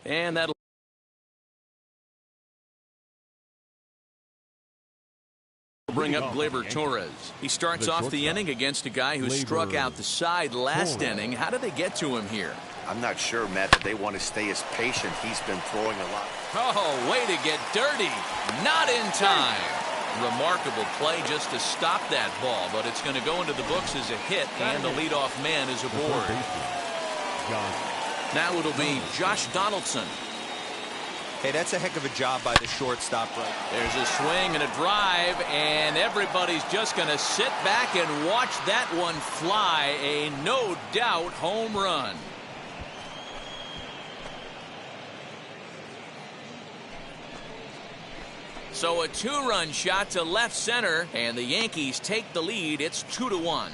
And that'll bring up Gleyber Torres. He starts off the inning against a guy who struck out the side last inning. How did they get to him here? I'm not sure, Matt, that they want to stay as patient. He's been throwing a lot. Oh, way to get dirty. Not in time. Remarkable play just to stop that ball, but it's going to go into the books as a hit, and the leadoff man is aboard. Now it'll be Josh Donaldson. Hey, that's a heck of a job by the shortstop, right? There's a swing and a drive, and everybody's just going to sit back and watch that one fly. A no-doubt home run. So a two-run shot to left center, and the Yankees take the lead. It's 2-1.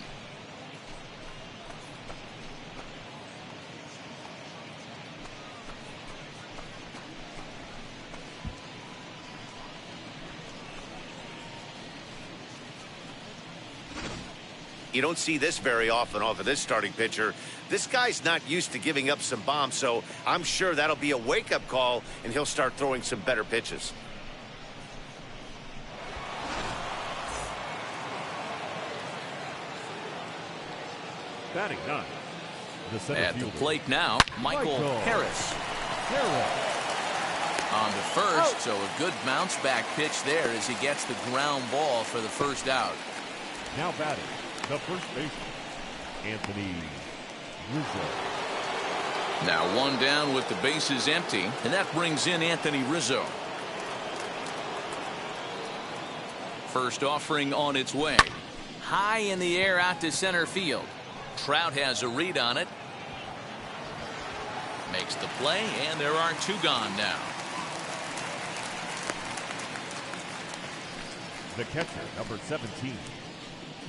You don't see this very often off of this starting pitcher. This guy's not used to giving up some bombs, so I'm sure that'll be a wake-up call, and he'll start throwing some better pitches. Batting nine. At the plate now, Michael Harris. On to first, so a good bounce-back pitch there as he gets the ground ball for the first out. Now batting, the first baseman, Anthony Rizzo. Now one down with the bases empty, and that brings in Anthony Rizzo. First offering on its way. High in the air out to center field. Trout has a read on it. Makes the play, and there are two gone now. The catcher, number 17,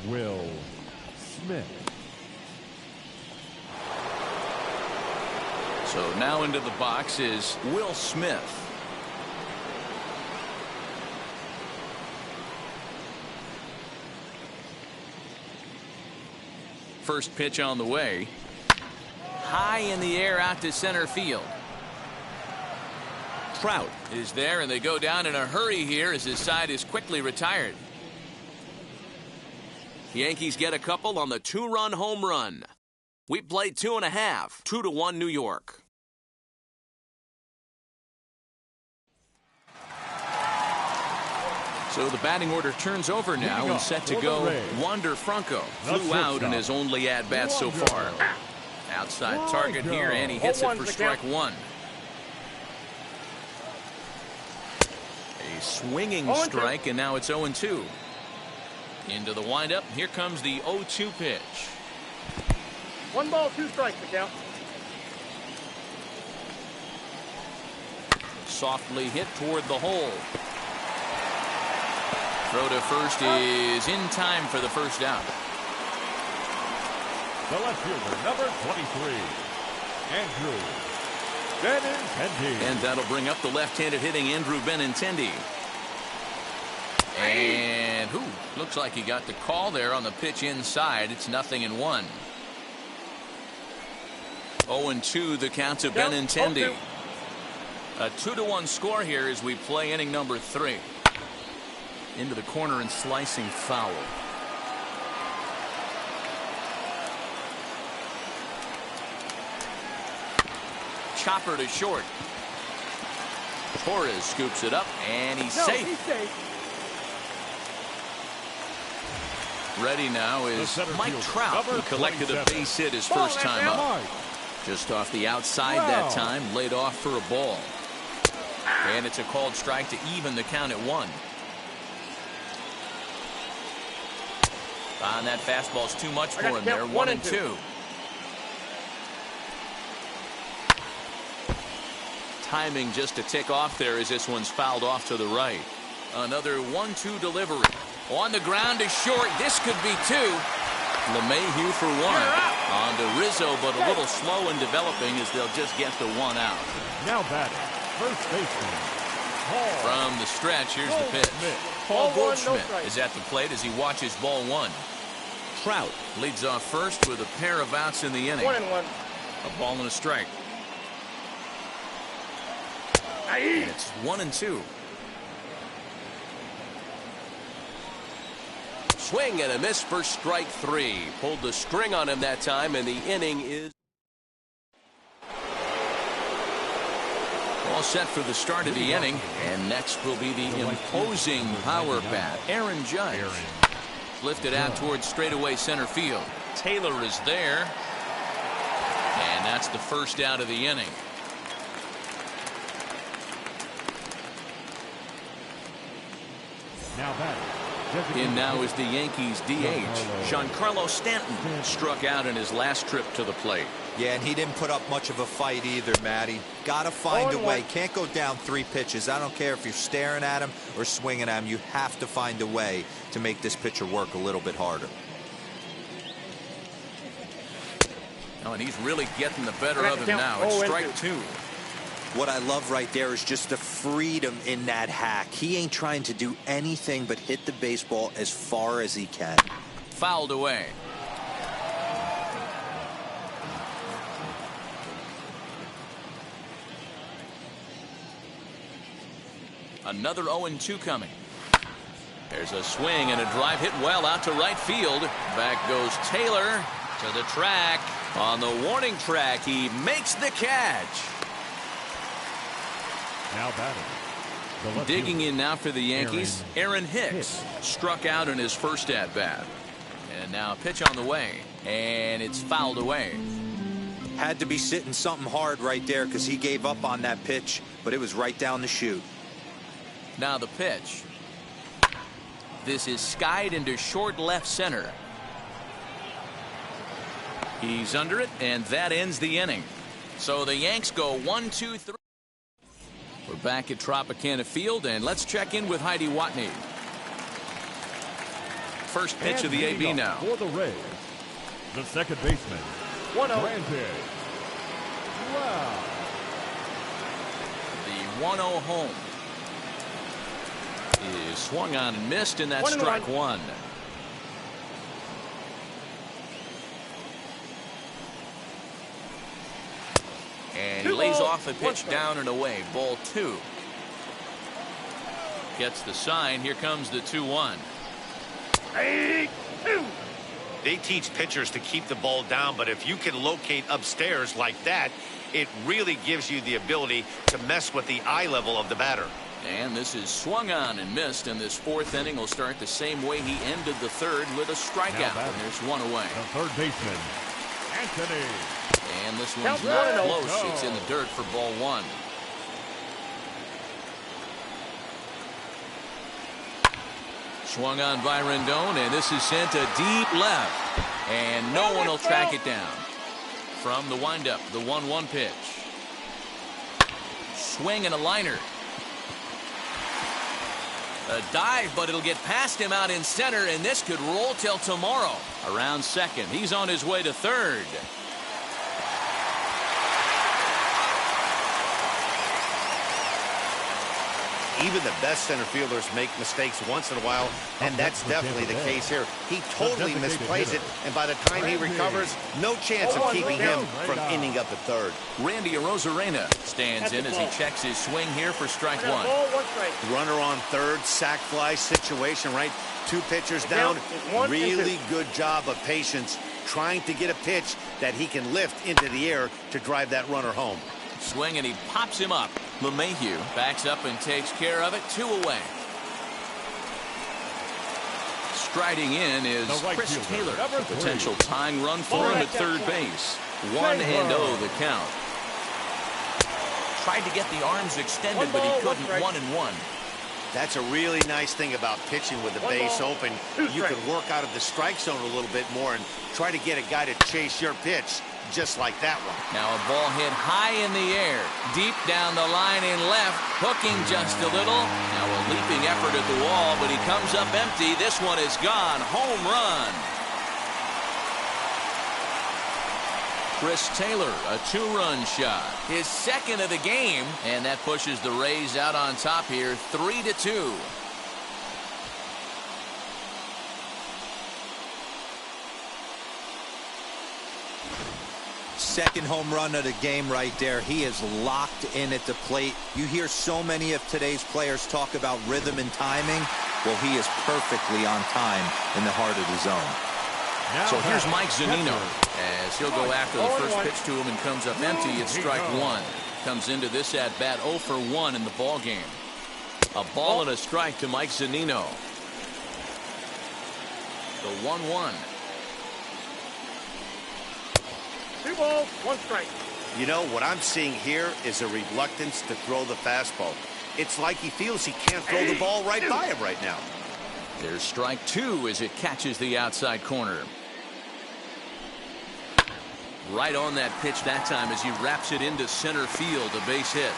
Will Smith. So now into the box is Will Smith. First pitch on the way. High in the air out to center field. Trout is there, and they go down in a hurry here as his side is quickly retired. Yankees get a couple on the two-run home run. We played 2.5, 2-1 New York. So the batting order turns over now and set to go. Wander Franco flew out in his only at-bat so far. Outside target here, and he hits it for strike one. A swinging strike, and now it's 0-2. Into the windup. Here comes the 0-2 pitch. 1 ball, 2 strikes, the count. Softly hit toward the hole. Throw to first is in time for the first out. The left fielder, number 23, Andrew Benintendi. And that'll bring up the left-handed hitting Andrew Benintendi. And looks like he got the call there on the pitch inside. It's 0-1. 0-2 the count to Benintendi. A 2-1 score here as we play inning number 3. Into the corner and slicing foul. Chopper to short. Torres scoops it up, and he's safe. Ready now is Mike Trout, who collected a base hit his first time up. Just off the outside that time, laid off for a ball. And it's a called strike to even the count at 1. And that fastball's too much for him there. 1-2. Timing just to tick off there as this one's fouled off to the right. Another 1-2 delivery. On the ground is short. This could be 2. LeMahieu for 1. On to Rizzo, but a little slow in developing as they'll just get the 1 out. Now batting, first baseman, Paul. From the stretch, here's the pitch. Paul Goldschmidt is at the plate as he watches ball 1. Trout leads off first with a pair of outs in the inning. 1-1. A ball and a strike. And it's 1-2. Swing and a miss for strike 3. Pulled the string on him that time, and the inning is all set for the start of the inning. And next will be the imposing power bat, Aaron Judge. Lifted out towards straightaway center field. Taylor is there. And that's the first out of the inning. Now batting. In now is the Yankees DH. Giancarlo Stanton struck out in his last trip to the plate. Yeah, and he didn't put up much of a fight either, Matty. Gotta find a way. Can't go down 3 pitches. I don't care if you're staring at him or swinging at him. You have to find a way to make this pitcher work a little bit harder. Oh, and he's really getting the better of him now. It's strike 2. What I love right there is just the freedom in that hack. He ain't trying to do anything but hit the baseball as far as he can. Fouled away. Another 0-2 coming. There's a swing and a drive hit well out to right field. Back goes Taylor to the track. On the warning track, he makes the catch. Now batting. Digging in now for the Yankees, Aaron Hicks struck out in his first at-bat. And now a pitch on the way, and it's fouled away. Had to be sitting something hard right there because he gave up on that pitch, but it was right down the chute. Now the pitch. This is skied into short left center. He's under it, and that ends the inning. So the Yanks go 1-2-3. We're back at Tropicana Field, and let's check in with Heidi Watney. First pitch of the AB now. For the Rays, the second baseman, 1-0. Granted. Wow. The 1-0 home is swung on and missed, and that's strike 1. And he lays off a pitch down and away. Ball 2. Gets the sign. Here comes the 2-1. They teach pitchers to keep the ball down, but if you can locate upstairs like that, it really gives you the ability to mess with the eye level of the batter. And this is swung on and missed, and this 4th inning will start the same way he ended the 3rd with a strikeout. And there's one away. The third baseman, Anthony. And this one's not close. It's in the dirt for ball 1. Swung on by Rendon, and this is sent to deep left. And no one will track it down. From the windup, the 1-1 pitch. Swing and a liner. A dive, but it'll get past him out in center, and this could roll till tomorrow. Around second. He's on his way to third. Even the best center fielders make mistakes once in a while, and that's definitely the case here. He totally misplays it, and by the time he recovers, no chance of keeping him from ending up at third. Randy Arozarena stands in as he checks his swing here for strike 1. Runner on third, sac fly situation, right? 2 pitchers down. Really good job of patience, trying to get a pitch that he can lift into the air to drive that runner home. Swing, and he pops him up. LeMahieu backs up and takes care of it. 2 away. Striding in is Chris Taylor. A potential tying run for him at third base. 1-0 the count. Tried to get the arms extended, but he couldn't. 1-1. That's a really nice thing about pitching with the base open. You can work out of the strike zone a little bit more and try to get a guy to chase your pitch, just like that one. Now a ball hit high in the air, deep down the line in left, hooking just a little. Now a leaping effort at the wall, but he comes up empty. This one is gone. Home run. Chris Taylor, a 2-run shot. His 2nd of the game, and that pushes the Rays out on top here, 3-2. second home run of the game right there. He is locked in at the plate. You hear so many of today's players talk about rhythm and timing. Well, he is perfectly on time in the heart of the zone. So here's Mike Zunino as he'll go after the first pitch to him and comes up empty. It's strike one. Comes into this at bat 0 for 1 in the ball game. A ball and a strike to Mike Zunino. The 1-1. 2 balls, 1 strike. You know, what I'm seeing here is a reluctance to throw the fastball. It's like he feels he can't throw the ball right by him right now. There's strike 2 as it catches the outside corner. Right on that pitch that time as he wraps it into center field, a base hit.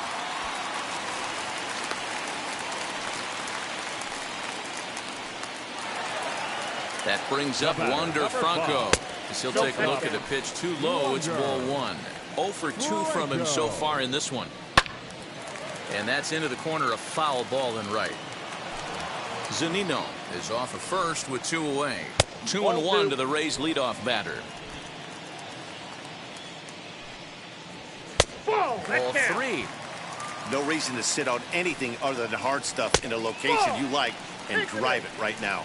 That brings up Wander Franco. As he'll take a look at the pitch too low. It's ball 1. 0 for 2 from him so far in this one. And that's into the corner, a foul ball and right. Zunino is off of first with 2 away. 2-1 to the Rays leadoff batter. Ball 3. No reason to sit on anything other than hard stuff in a location you like and drive it right now.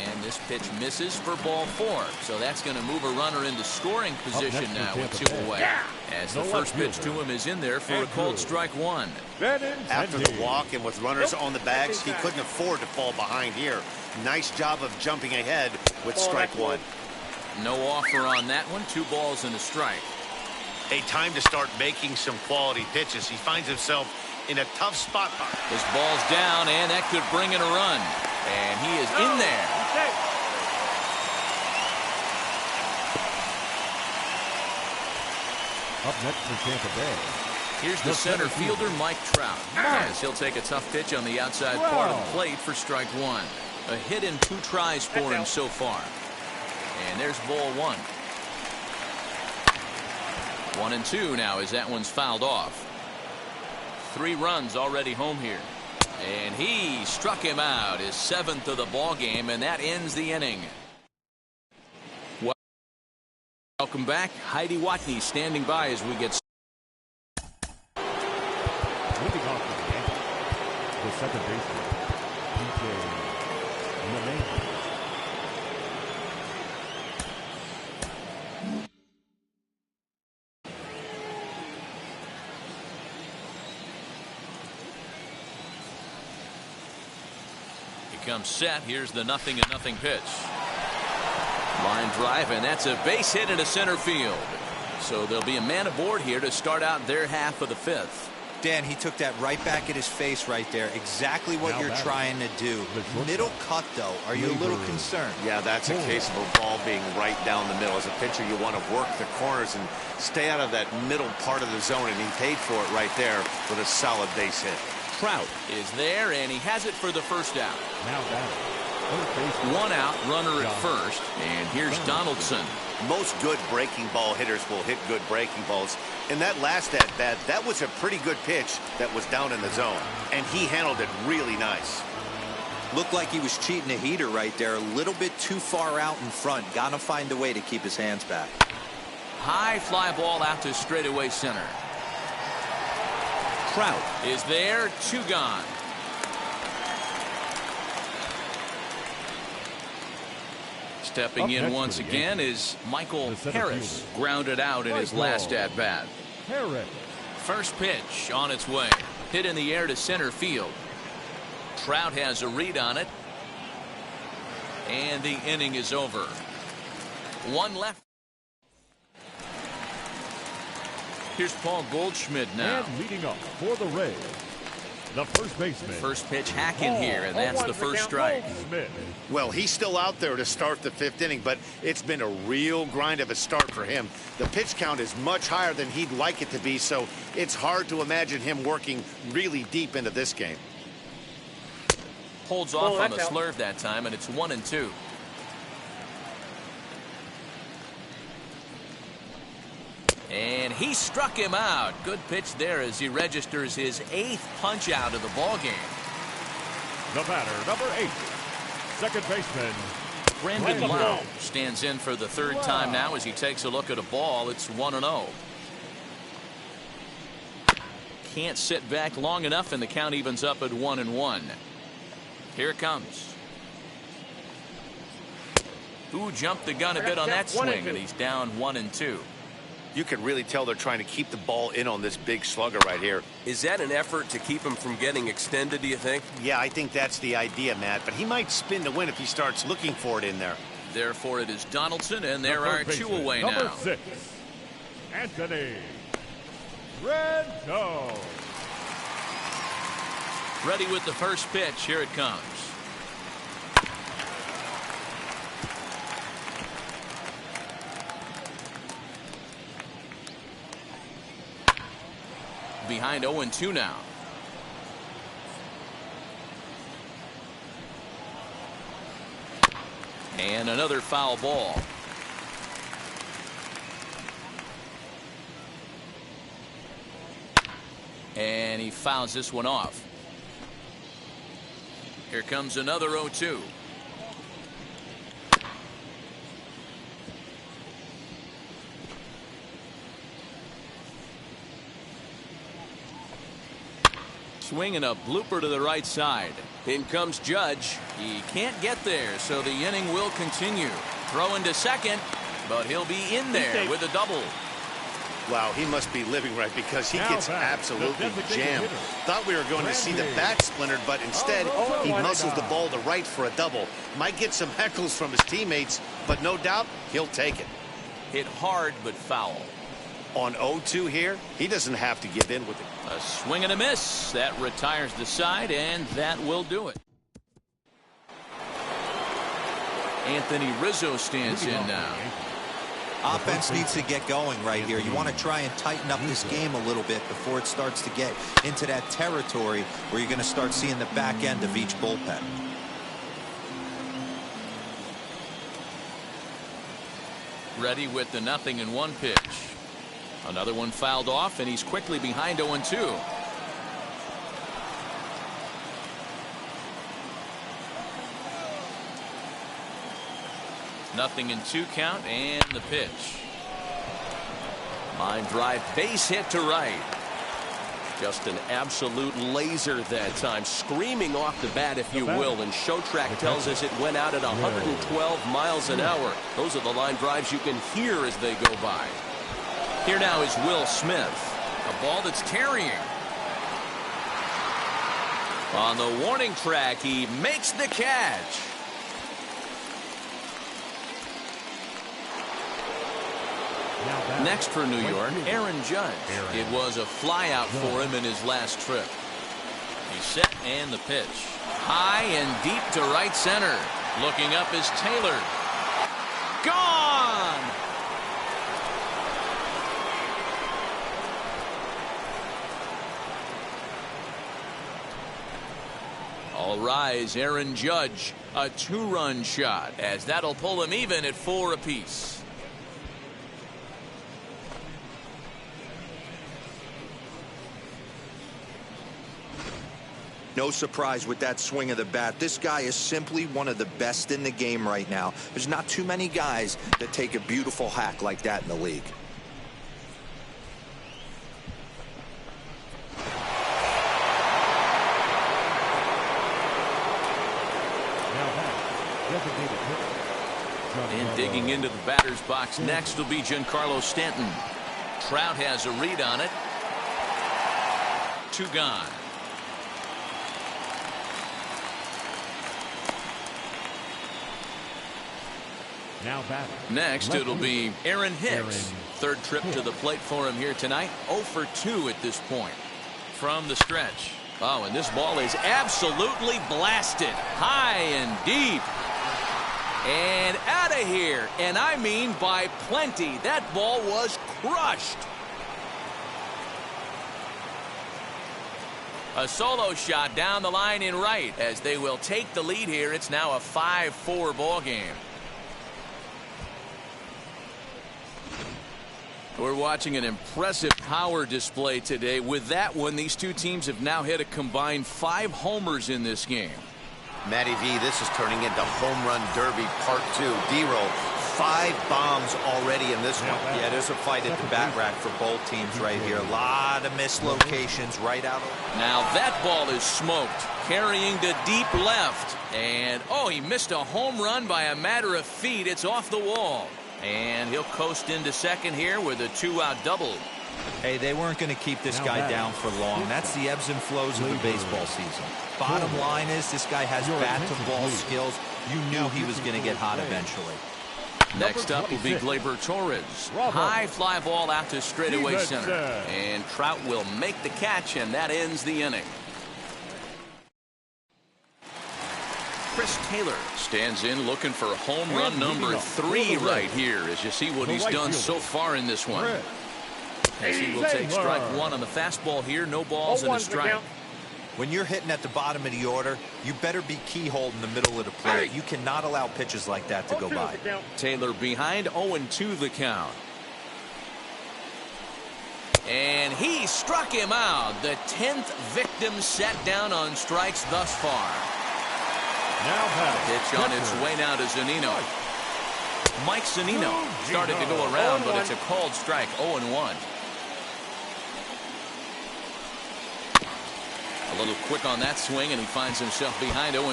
And this pitch misses for ball 4. So that's going to move a runner into scoring position now with 2 away. As the first pitch to him is in there for a called strike 1. After the walk and with runners on the bags, he couldn't afford to fall behind here. Nice job of jumping ahead with strike 1. No offer on that one. 2 balls and a strike. A time to start making some quality pitches. He finds himself in a tough spot. His ball's down, and that could bring in a run. And he is in there. Up next for Tampa Bay. Here's the center fielder, Mike Trout, as he'll take a tough pitch on the outside part of the plate for strike 1. A hit in 2 tries for him so far. And there's ball 1. 1-2 now as that one's fouled off. 3 runs already home here. And he struck him out, his 7th of the ball game, and that ends the inning. Welcome back. Heidi Watney standing by as we get Moving off the second baseman, PJ. Comes set. Here's the 0-0 pitch. Line drive, and that's a base hit into center field. So there'll be a man aboard here to start out their half of the 5th. Dan, he took that right back at his face right there. Exactly what you're trying to do. Middle cut, though. Are you a little concerned? Yeah, that's a case of a ball being right down the middle. As a pitcher, you want to work the corners and stay out of that middle part of the zone, and he paid for it right there with a solid base hit. Trout is there, and he has it for the first out. Now down. 1 out, runner at first, and here's Donaldson. Most good breaking ball hitters will hit good breaking balls. In that last at-bat, that was a pretty good pitch that was down in the zone, and he handled it really nice. Looked like he was cheating a heater right there, a little bit too far out in front. Gotta find a way to keep his hands back. High fly ball out to straightaway center. Trout is there, 2 gone. Stepping in once again is Michael Harris, grounded out in his last at-bat. First pitch on its way. Hit in the air to center field. Trout has a read on it. And the inning is over. 1 left. Here's Paul Goldschmidt now. And leading up for the Rays, the first baseman. First pitch hacking here, and that's the first strike. Well, he's still out there to start the 5th inning, but it's been a real grind of a start for him. The pitch count is much higher than he'd like it to be, so it's hard to imagine him working really deep into this game. Holds off on the slurve that time, and it's 1-2. And he struck him out. Good pitch there as he registers his 8th punch out of the ball game. The batter, number 8, second baseman, Brandon Lowe stands in for the third time now as he takes a look at a ball. It's 1-0. Can't sit back long enough, and the count evens up at 1-1. Here it comes. Who jumped the gun a bit on that swing, and he's down 1-2. You can really tell they're trying to keep the ball in on this big slugger right here. Is that an effort to keep him from getting extended, do you think? Yeah, I think that's the idea, Matt, but he might spin to win if he starts looking for it in there. Therefore, it is Donaldson, and there are two away number now. 6, Anthony Rizzo. Ready with the first pitch. Here it comes. Behind 0-2 now. And another foul ball. And he fouls this one off. Here comes another 0-2. Swinging a blooper to the right side. In comes Judge. He can't get there, so the inning will continue. Throwing to second, but he'll be in there with a double. Wow, he must be living right because he gets absolutely jammed. Thought we were going to see the bat splintered, but instead he muscles the ball to right for a double. Might get some heckles from his teammates, but no doubt he'll take it. Hit hard but foul. On 0-2 here, he doesn't have to give in with it. A swing and a miss. That retires the side, and that will do it. Anthony Rizzo stands in now. Offense needs to get going right here. You want to try and tighten up this game a little bit before it starts to get into that territory where you're going to start seeing the back end of each bullpen. Ready with the 0-1 pitch. Another one fouled off, and he's quickly behind 0-2. Nothing in 2 count, and the pitch. Line drive, base hit to right. Just an absolute laser that time, screaming off the bat, if you will, and Show Track tells us it went out at 112 miles an hour. Those are the line drives you can hear as they go by. Here now is Will Smith. A ball that's tarrying. On the warning track, he makes the catch. Next for New York, Aaron Judge. It was a flyout for him in his last trip. He's set, and the pitch. High and deep to right center. Looking up is Taylor. Gone! All rise, Aaron Judge. A 2-run shot, as that'll pull him even at 4 apiece. No surprise with that swing of the bat. This guy is simply one of the best in the game right now. There's not too many guys that take a beautiful hack like that in the league. And digging into the batter's box next will be Giancarlo Stanton. Trout has a read on it. 2 gone. Next, it'll be Aaron Hicks. Third trip to the plate for him here tonight. 0 for 2 at this point. From the stretch. Oh, and this ball is absolutely blasted. High and deep. And out of here. And I mean by plenty. That ball was crushed. A solo shot down the line in right as they will take the lead here. It's now a 5-4 ball game. We're watching an impressive power display today. With that one, these two teams have now hit a combined 5 homers in this game. Matty V, this is turning into home run derby part 2. D-roll, 5 bombs already in this one. Yeah, there's a fight at the bat rack for both teams right here. A lot of mislocations right out of... Now that ball is smoked, carrying to deep left. And, oh, he missed a home run by a matter of feet. It's off the wall. And he'll coast into second here with a 2-out double. Hey, they weren't going to keep this guy down for long. That's the ebbs and flows of the baseball season. Bottom line is this guy has bat-to-ball skills. You knew he was going to get hot eventually. Next up will be Gleyber Torres. High fly ball out to straightaway center. And Trout will make the catch, and that ends the inning. Chris Taylor stands in looking for home run number 3 right here, as you see what he's done so far in this one. As he will take strike 1 on the fastball here. No balls and a strike. When you're hitting at the bottom of the order, you better be keyholed in the middle of the plate. You cannot allow pitches like that to go by. Taylor behind, 0-2 the count. And he struck him out. The 10th victim set down on strikes thus far. Pitch on its way now to Zunino. Mike Zunino started to go around, but it's a called strike, 0-1. A little quick on that swing, and he finds himself behind 0-2.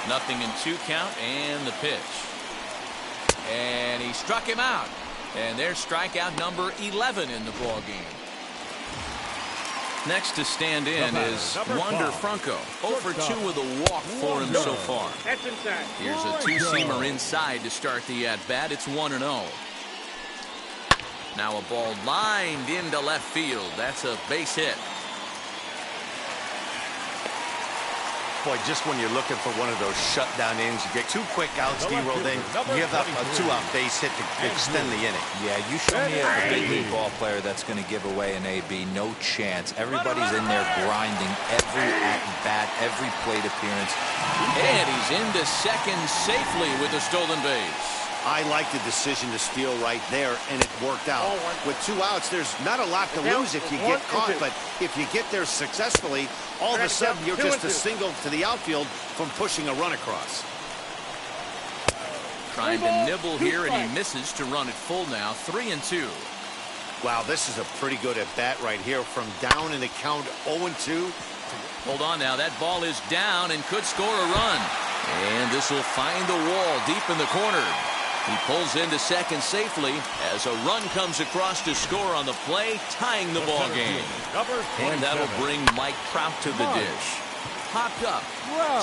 Nothing in 2 count, and the pitch. And he struck him out. And there's strikeout number 11 in the ball game. Next to stand in is Wander Franco. 0-2 with a walk for him so far. Here's a 2-seamer inside to start the at-bat. It's 1-0. Now a ball lined into left field. That's a base hit. Boy, just when you're looking for one of those shutdown innings, you get 2 quick outs, D-roll, then you have a 2-out base hit to extend the inning. Yeah, you show me a big league ball player that's going to give away an AB. No chance. Everybody's in there grinding every at-bat, every plate appearance. And he's into second safely with the stolen base. I like the decision to steal right there, and it worked out. With 2 outs, there's not a lot to lose if you get caught, but if you get there successfully, all of a sudden you're just a single to the outfield from pushing a run across. Trying to nibble here, and he misses to run it full now. 3-2. Wow, this is a pretty good at-bat right here from down in the count 0-2. Hold on now. That ball is down and could score a run. And this will find the wall deep in the corner. He pulls into second safely as a run comes across to score on the play, tying the ball game. And that'll bring Mike Trout to the dish. Popped up.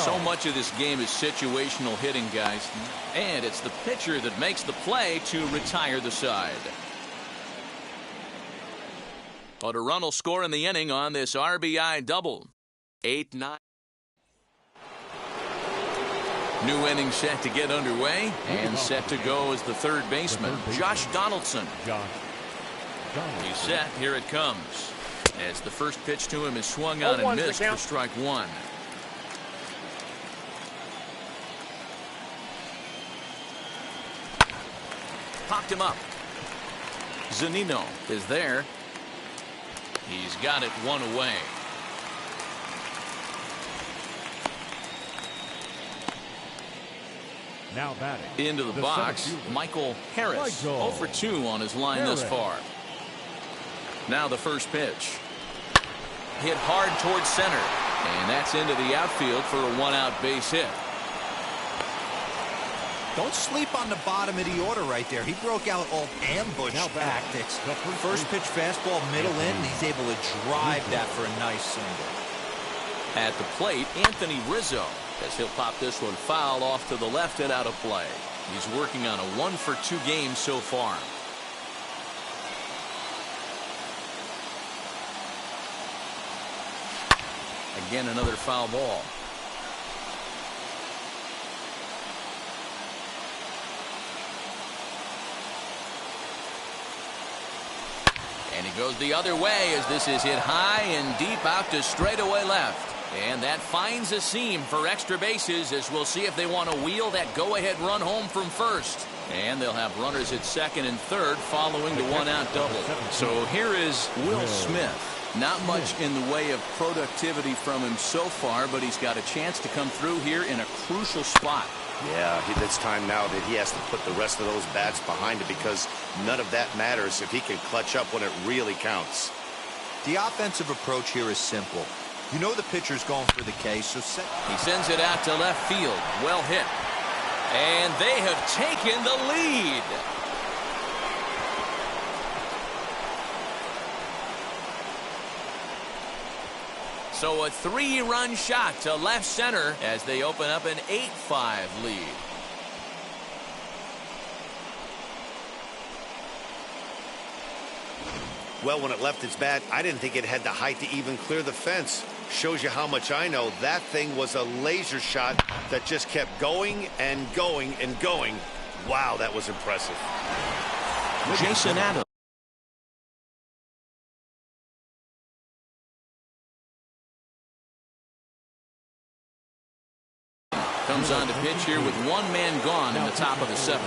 So much of this game is situational hitting, guys. And it's the pitcher that makes the play to retire the side. But a run will score in the inning on this RBI double. 8-9. New inning set to get underway, and set to go as the third baseman, Josh Donaldson. He's set. Here it comes. As the first pitch to him is swung on and missed for strike 1. Popped him up. Zunino is there. He's got it 1 away. Now batting. Into the box, Michael Harris. 0-2 on his line thus far. Now the first pitch. Hit hard towards center. And that's into the outfield for a 1-out base hit. Don't sleep on the bottom of the order right there. He broke out all ambush tactics. First pitch fastball, middle in, and he's able to drive that for a nice single. At the plate, Anthony Rizzo, as he'll pop this one foul off to the left and out of play. He's working on a 1-for-2 game so far. Again, another foul ball. And he goes the other way as this is hit high and deep out to straightaway left. And that finds a seam for extra bases, as we'll see if they want to wheel that go-ahead run home from first. And they'll have runners at second and third following the 1-out double. So here is Will Smith. Not much in the way of productivity from him so far, but he's got a chance to come through here in a crucial spot. Yeah, it's time now that he has to put the rest of those bats behind it, because none of that matters if he can clutch up when it really counts. The offensive approach here is simple. You know the pitcher's going for the K, so he sends it out to left field. Well hit. And they have taken the lead. So a 3-run shot to left center as they open up an 8-5 lead. Well, when it left its bat, I didn't think it had the height to even clear the fence. Shows you how much I know. That thing was a laser shot that just kept going and going and going. Wow, that was impressive. Jason Adams. Comes on to pitch here with one man gone in the top of the 7th.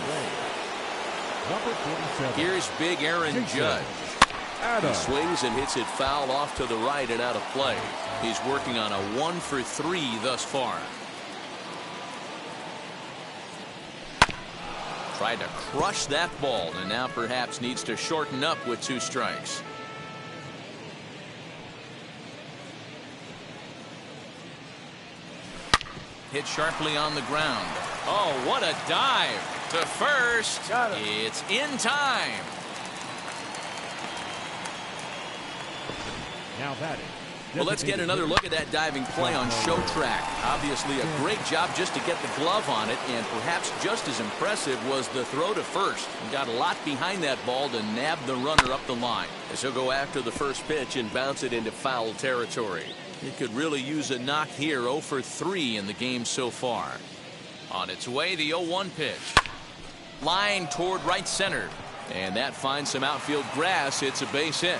Here's big Aaron Judge. He swings and hits it foul off to the right and out of play. He's working on a 1-for-3 thus far. Tried to crush that ball and now perhaps needs to shorten up with 2 strikes. Hit sharply on the ground. Oh, what a dive to first. It's in time. Now batting. Well, let's get another look at that diving play on show track. Obviously a great job just to get the glove on it, and perhaps just as impressive was the throw to first. He got a lot behind that ball to nab the runner up the line, as he'll go after the first pitch and bounce it into foul territory. He could really use a knock here. 0-for-3 in the game so far. On its way, the 0-1 pitch. Line toward right center, and that finds some outfield grass. It's a base hit.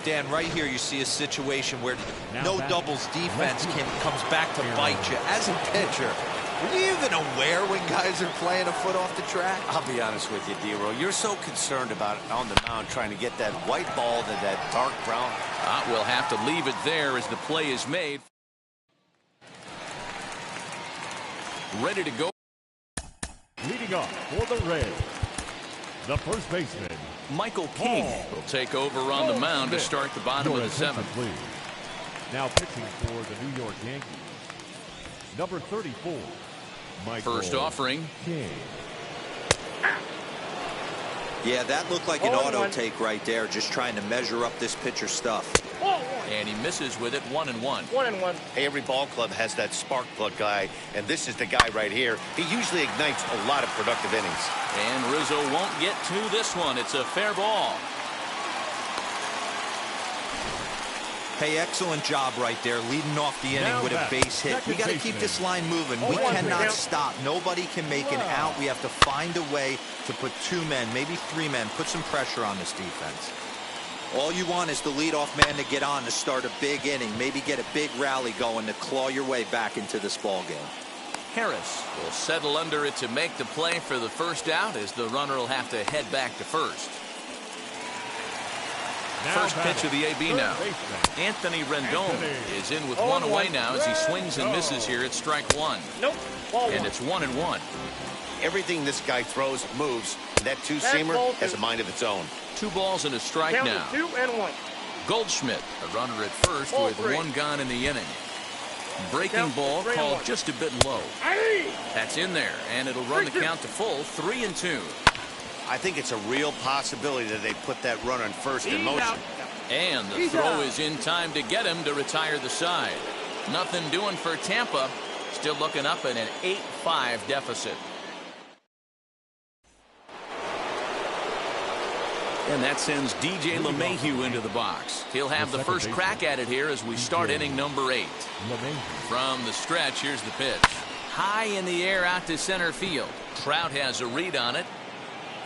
Dan, right here you see a situation where no doubles defense comes back to bite you. As a pitcher, are you even aware when guys are playing a foot off the track? I'll be honest with you, D-Roll. You're so concerned about on the mound trying to get that white ball to that dark brown. We'll have to leave it there as the play is made. Ready to go. Leading off for the Reds, the first baseman, Michael King will take over on the mound to start the bottom of the 7th. Now pitching for the New York Yankees, number 34, Michael First offering. King. Yeah, that looked like an auto take right there, just trying to measure up this pitcher's stuff. And he misses with it. 1-1. 1-1. Hey, every ball club has that spark plug guy, and this is the guy right here. He usually ignites a lot of productive innings. And Rizzo won't get to this one. It's a fair ball. Hey, excellent job right there, leading off the inning with a base hit. We got to keep this line moving. We cannot stop. Nobody can make an out. We have to find a way to put 2 men, maybe 3 men, put some pressure on this defense. All you want is the leadoff man to get on to start a big inning, maybe get a big rally going to claw your way back into this ball game. Harris will settle under it to make the play for the first out, as the runner will have to head back to first. First pitch of the AB now. Anthony Rendon is in with 1 away now as he swings and misses here at strike 1. Nope. And it's 1-1. Everything this guy throws moves. That 2-seamer has a mind of its own. 2 balls and a strike now. 2-1. Goldschmidt, a runner at first with 1 gone in the inning. Breaking ball called just a bit low. That's in there, and it'll run the count to full. 3-2. I think it's a real possibility that they put that runner in first in motion. And the throw is in time to get him to retire the side. Nothing doing for Tampa. Still looking up at an 8-5 deficit. And that sends DJ LeMahieu into the box. He'll have the first crack at it here as we start inning number 8. From the stretch, here's the pitch. High in the air out to center field. Trout has a read on it,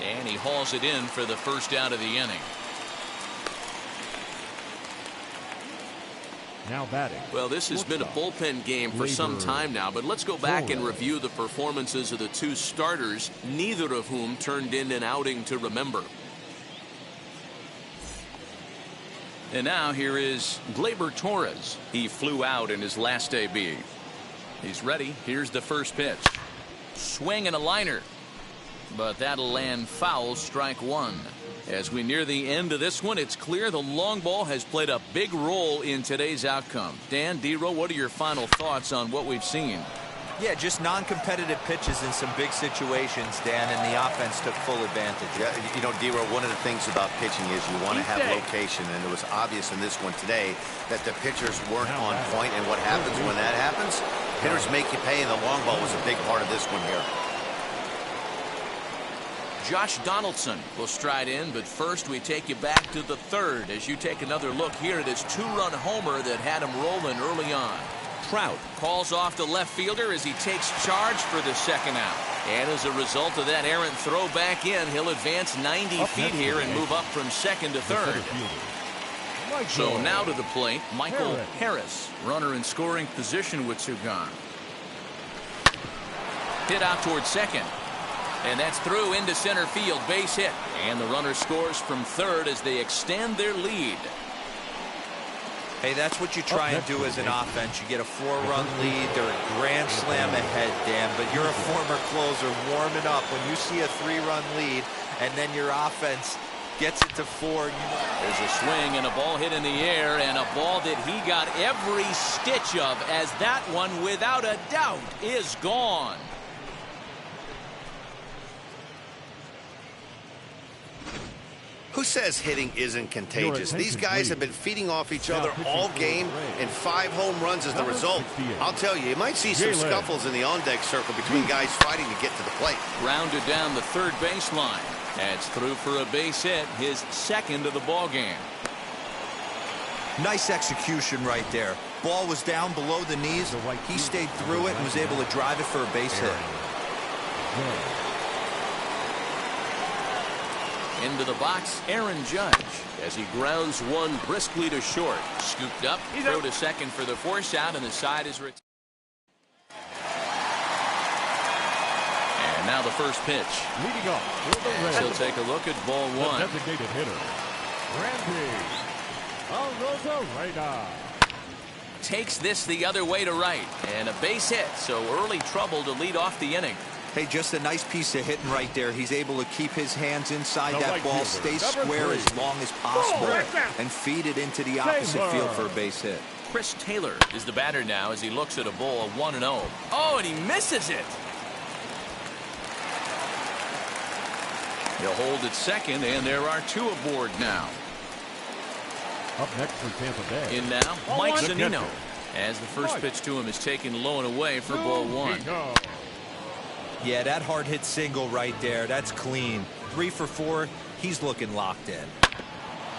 and he hauls it in for the first out of the inning. Now batting. Well, this has been a bullpen game for some time now, but let's go back and review the performances of the 2 starters, neither of whom turned in an outing to remember. And now here is Gleyber Torres. He flew out in his last AB. He's ready. Here's the first pitch. Swing and a liner. But that'll land foul, strike one. As we near the end of this one, it's clear the long ball has played a big role in today's outcome. Dan, D-Row, what are your final thoughts on what we've seen? Yeah, just non-competitive pitches in some big situations, Dan, and the offense took full advantage. Yeah, you know, D-Row, one of the things about pitching is you want to have location, and it was obvious in this one today that the pitchers weren't on point, and what happens when that happens? Hitters make you pay, and the long ball was a big part of this one here. Josh Donaldson will stride in, but first we take you back to the third as you take another look here at his two-run homer that had him rolling early on. Trout calls off the left fielder as he takes charge for the second out. And as a result of that errant throw back in, he'll advance 90 feet here and move up from second to third. So now to the plate, Michael Harris, runner in scoring position with two gone. Hit out towards second. And that's through into center field, base hit. And the runner scores from third as they extend their lead. Hey, that's what you try and do as an offense. You get a 4-run lead. They're a grand slam ahead, Dan, but you're a former closer warming up. When you see a 3-run lead and then your offense gets it to 4. There's a swing and a ball hit in the air, and a ball that he got every stitch of, as that one, without a doubt, is gone. Who says hitting isn't contagious? These guys have been feeding off each other all game, and 5 home runs as the result. I'll tell you, you might see some scuffles in the on-deck circle between guys fighting to get to the plate. Rounded down the third baseline. That's through for a base hit, his second of the ball game. Nice execution right there. Ball was down below the knees. He stayed through it and was able to drive it for a base hit. Into the box, Aaron Judge, as he grounds one briskly to short. Scooped up, throw to second for the force out, and the side is retired. And now the first pitch. Leading up for the Reds. He'll take a look at ball one. The designated hitter, Randy Arozarena. Takes this the other way to right, and a base hit, so early trouble to lead off the inning. Hey, just a nice piece of hitting right there. He's able to keep his hands inside that ball, stay square as long as possible, and feed it into the opposite field for a base hit. Chris Taylor is the batter now as he looks at a ball of 1-0. Oh, and he misses it. He'll hold at second, and there are 2 aboard now. Up next for Tampa Bay. In now, Mike Zunino, as the first pitch to him is taken low and away for ball 1. Yeah, that hard hit single right there. That's clean. 3 for 4. He's looking locked in.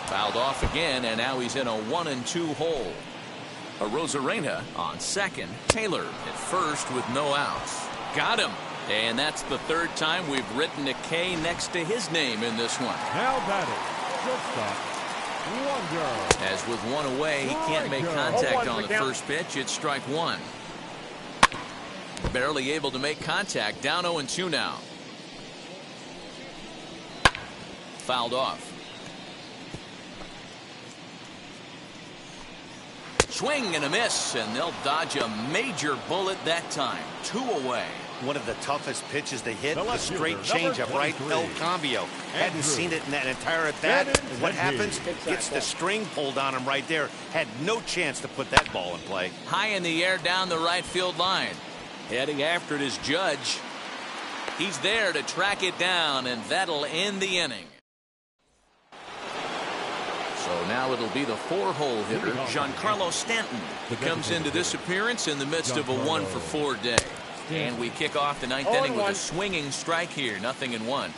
Fouled off again, and now he's in a 1-2 hole. Arozarena on second. Taylor at first with no outs. Got him. And that's the third time we've written a K next to his name in this one. Now batting, shortstop, Wonder. As with 1 away, he can't make contact on the first pitch. It's strike 1. Barely able to make contact. Down 0-2 now. Fouled off. Swing and a miss, and they'll dodge a major bullet that time. 2 away. One of the toughest pitches to hit, the straight changeup, right? El Cambio. Hadn't seen it in that entire at-bat. And what happens? Gets the string pulled on him right there. Had no chance to put that ball in play. High in the air down the right field line. Heading after it is Judge. He's there to track it down, and that'll end the inning. So now it'll be the 4-hole hitter, Giancarlo Stanton, who comes into this appearance in the midst of a 1-for-4 day. And we kick off the 9th inning with a swinging strike here, 0-1.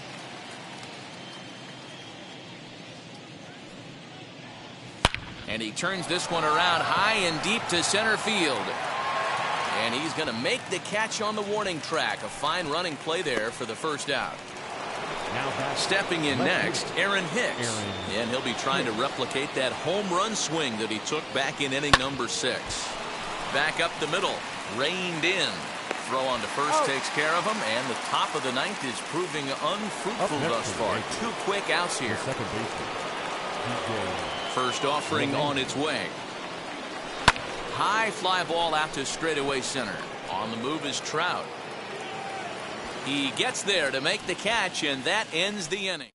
And he turns this one around high and deep to center field. And he's going to make the catch on the warning track. A fine running play there for the first out. Stepping in next, Aaron Hicks. And he'll be trying to replicate that home run swing that he took back in inning number 6. Back up the middle, reined in. Throw on to first takes care of him, and the top of the 9th is proving unfruitful thus far. 2 quick outs here. Second baseman, First offering on its way. High fly ball out to straightaway center. On the move is Trout. He gets there to make the catch, and that ends the inning.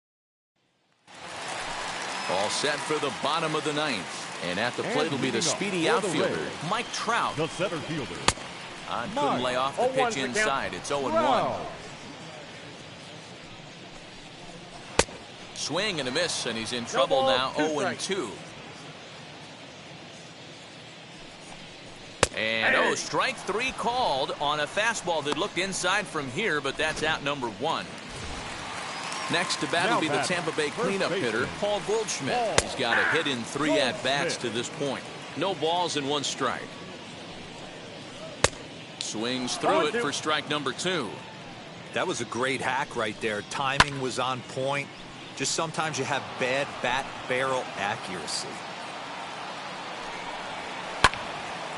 All set for the bottom of the ninth. And at the plate will be the speedy outfielder, Mike Trout. The center fielder. Couldn't lay off the pitch inside. It's 0-1. Swing and a miss, and he's in trouble now. 0-2. And strike 3 called on a fastball that looked inside from here, but that's out number 1. Next to bat will be the Tampa Bay cleanup hitter, Paul Goldschmidt. He's got a hit in 3 at-bats to this point. No balls and 1 strike. Swings through it for strike number 2. That was a great hack right there. Timing was on point. Just sometimes you have bad bat barrel accuracy.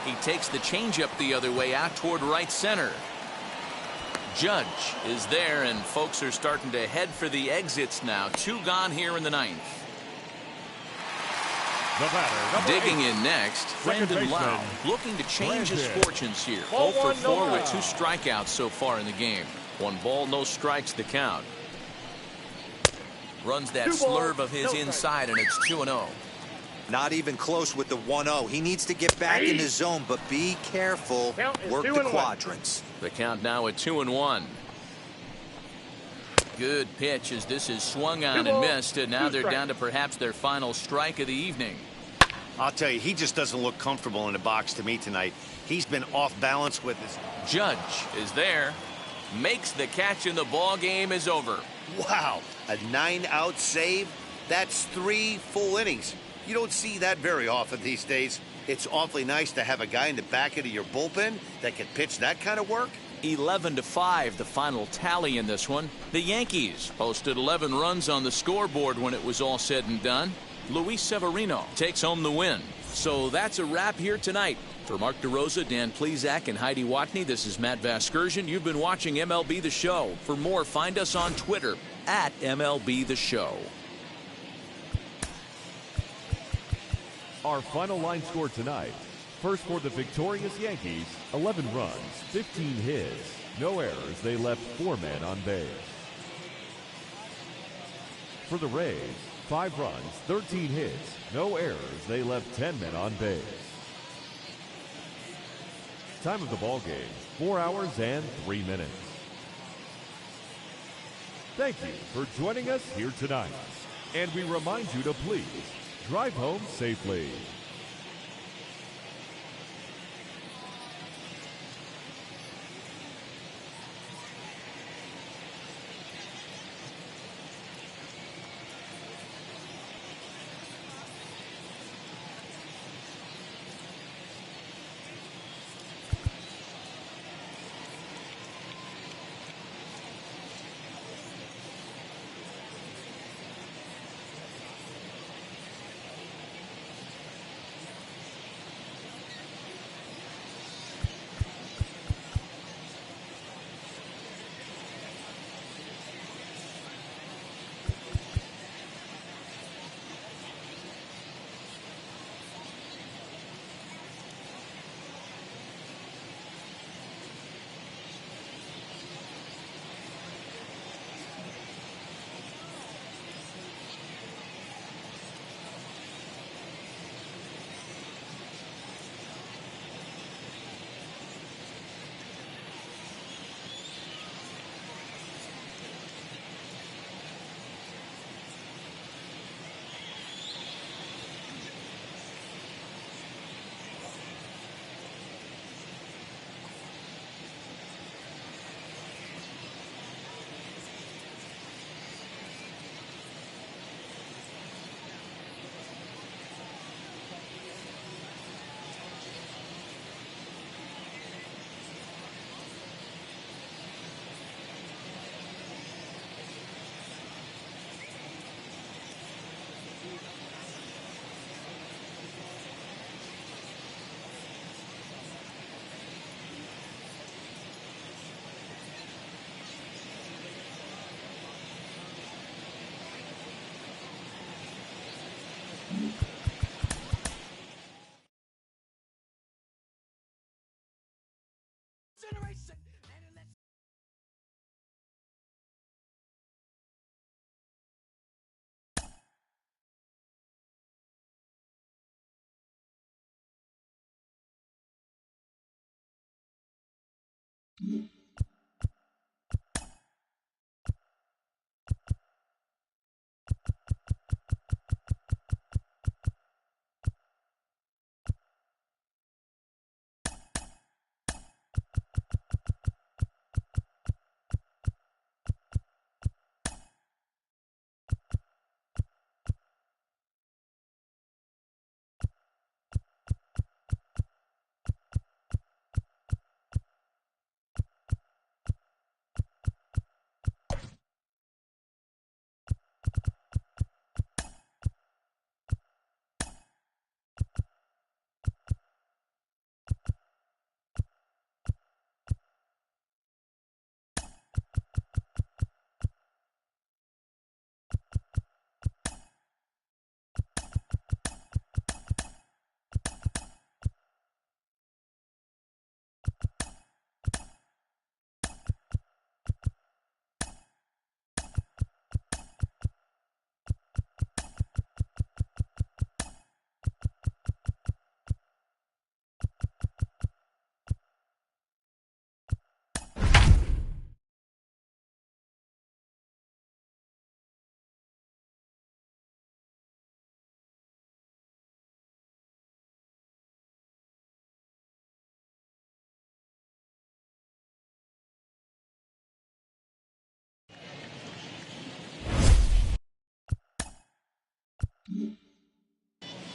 He takes the changeup the other way out toward right center. Judge is there, and folks are starting to head for the exits now. 2 gone here in the 9th. Digging in next, Brandon Lau, looking to change his fortunes here. 0 for 4 with 2 strikeouts so far in the game. 1 ball, no strikes, the count. Runs that slurve of his inside, and it's 2-0. Not even close with the 1-0. He needs to get back in the zone, but be careful. Work the quadrants. The count now at 2-1. Good pitch as this is swung on and missed, and now they're down to perhaps their final strike of the evening. I'll tell you, he just doesn't look comfortable in the box to me tonight. He's been off balance with his. Judge is there, makes the catch, and the ball game is over. Wow, a 9-out save? That's 3 full innings. You don't see that very often these days. It's awfully nice to have a guy in the back end of your bullpen that can pitch that kind of work. 11-5, the final tally in this one. The Yankees posted 11 runs on the scoreboard when it was all said and done. Luis Severino takes home the win. So that's a wrap here tonight. For Mark DeRosa, Dan Plesac, and Heidi Watney, this is Matt Vasgersian. You've been watching MLB The Show. For more, find us on Twitter at MLB The Show. Our final line score tonight. First for the victorious Yankees, 11 runs, 15 hits, no errors. They left 4 men on base. For the Rays, 5 runs, 13 hits, no errors. They left 10 men on base. Time of the ball game, 4 hours and 3 minutes. Thank you for joining us here tonight. And we remind you to please drive home safely.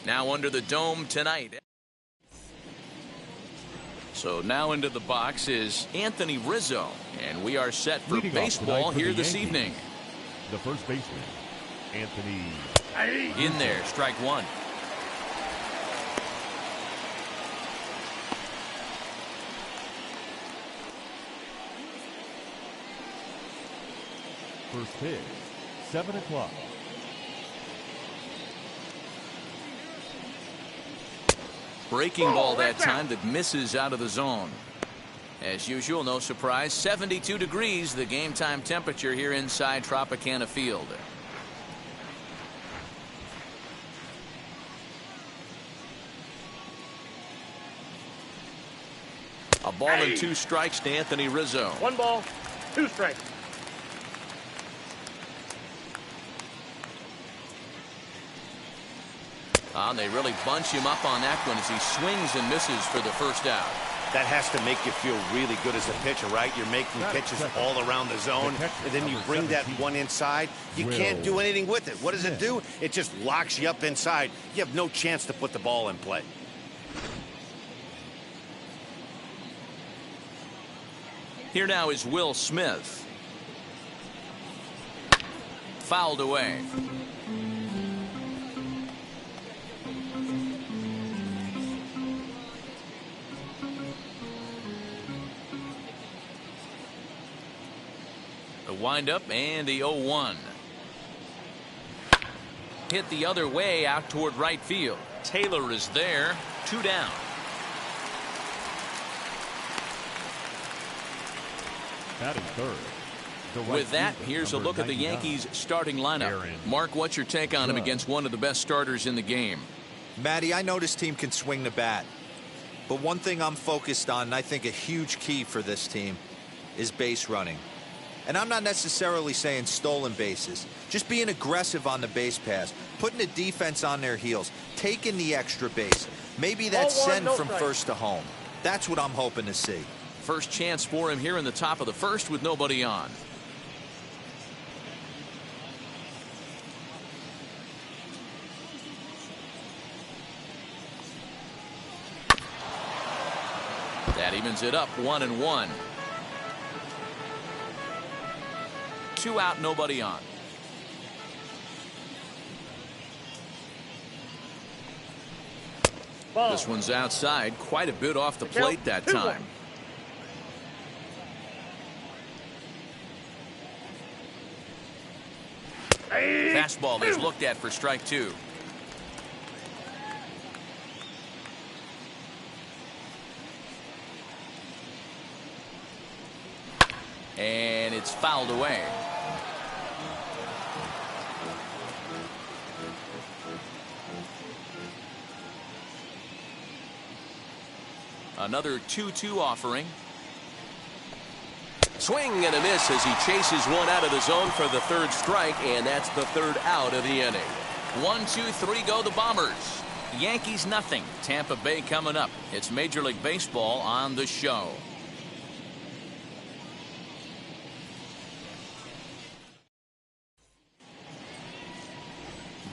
Now under the dome tonight. So now into the box is Anthony Rizzo, and we are set for baseball here this evening. The first baseman, Anthony. In there, strike one. First pitch, 7 o'clock. Breaking ball that time that misses out of the zone. As usual, no surprise, 72 degrees, the game time temperature here inside Tropicana Field. A ball and 2 strikes to Anthony Rizzo. 1 ball, 2 strikes. And they really bunch him up on that one as he swings and misses for the first out. That has to make you feel really good as a pitcher, right? You're making pitches all around the zone, and then you bring that one inside. You can't do anything with it. What does it do? It just locks you up inside. You have no chance to put the ball in play. Here now is Will Smith. Fouled away. The windup and the 0-1. Hit the other way out toward right field. Taylor is there. 2 down. Batting third. With that, here's a look at the Yankees starting lineup. Mark, what's your take on him against one of the best starters in the game? Matty, I know this team can swing the bat. But one thing I'm focused on, and I think a huge key for this team, is base running. And I'm not necessarily saying stolen bases. Just being aggressive on the base pass, putting the defense on their heels, taking the extra base. Maybe that's send from first to home. That's what I'm hoping to see. First chance for him here in the top of the first with nobody on. That evens it up, 1-1. 2 out, nobody on. Ball. This one's outside, quite a bit off the plate that time. Fastball is looked at for strike 2. And it's fouled away. Another 2-2 offering. Swing and a miss as he chases one out of the zone for the third strike, and that's the third out of the inning. 1, 2, 3 go the Bombers. Yankees nothing. Tampa Bay coming up. It's Major League Baseball on the show.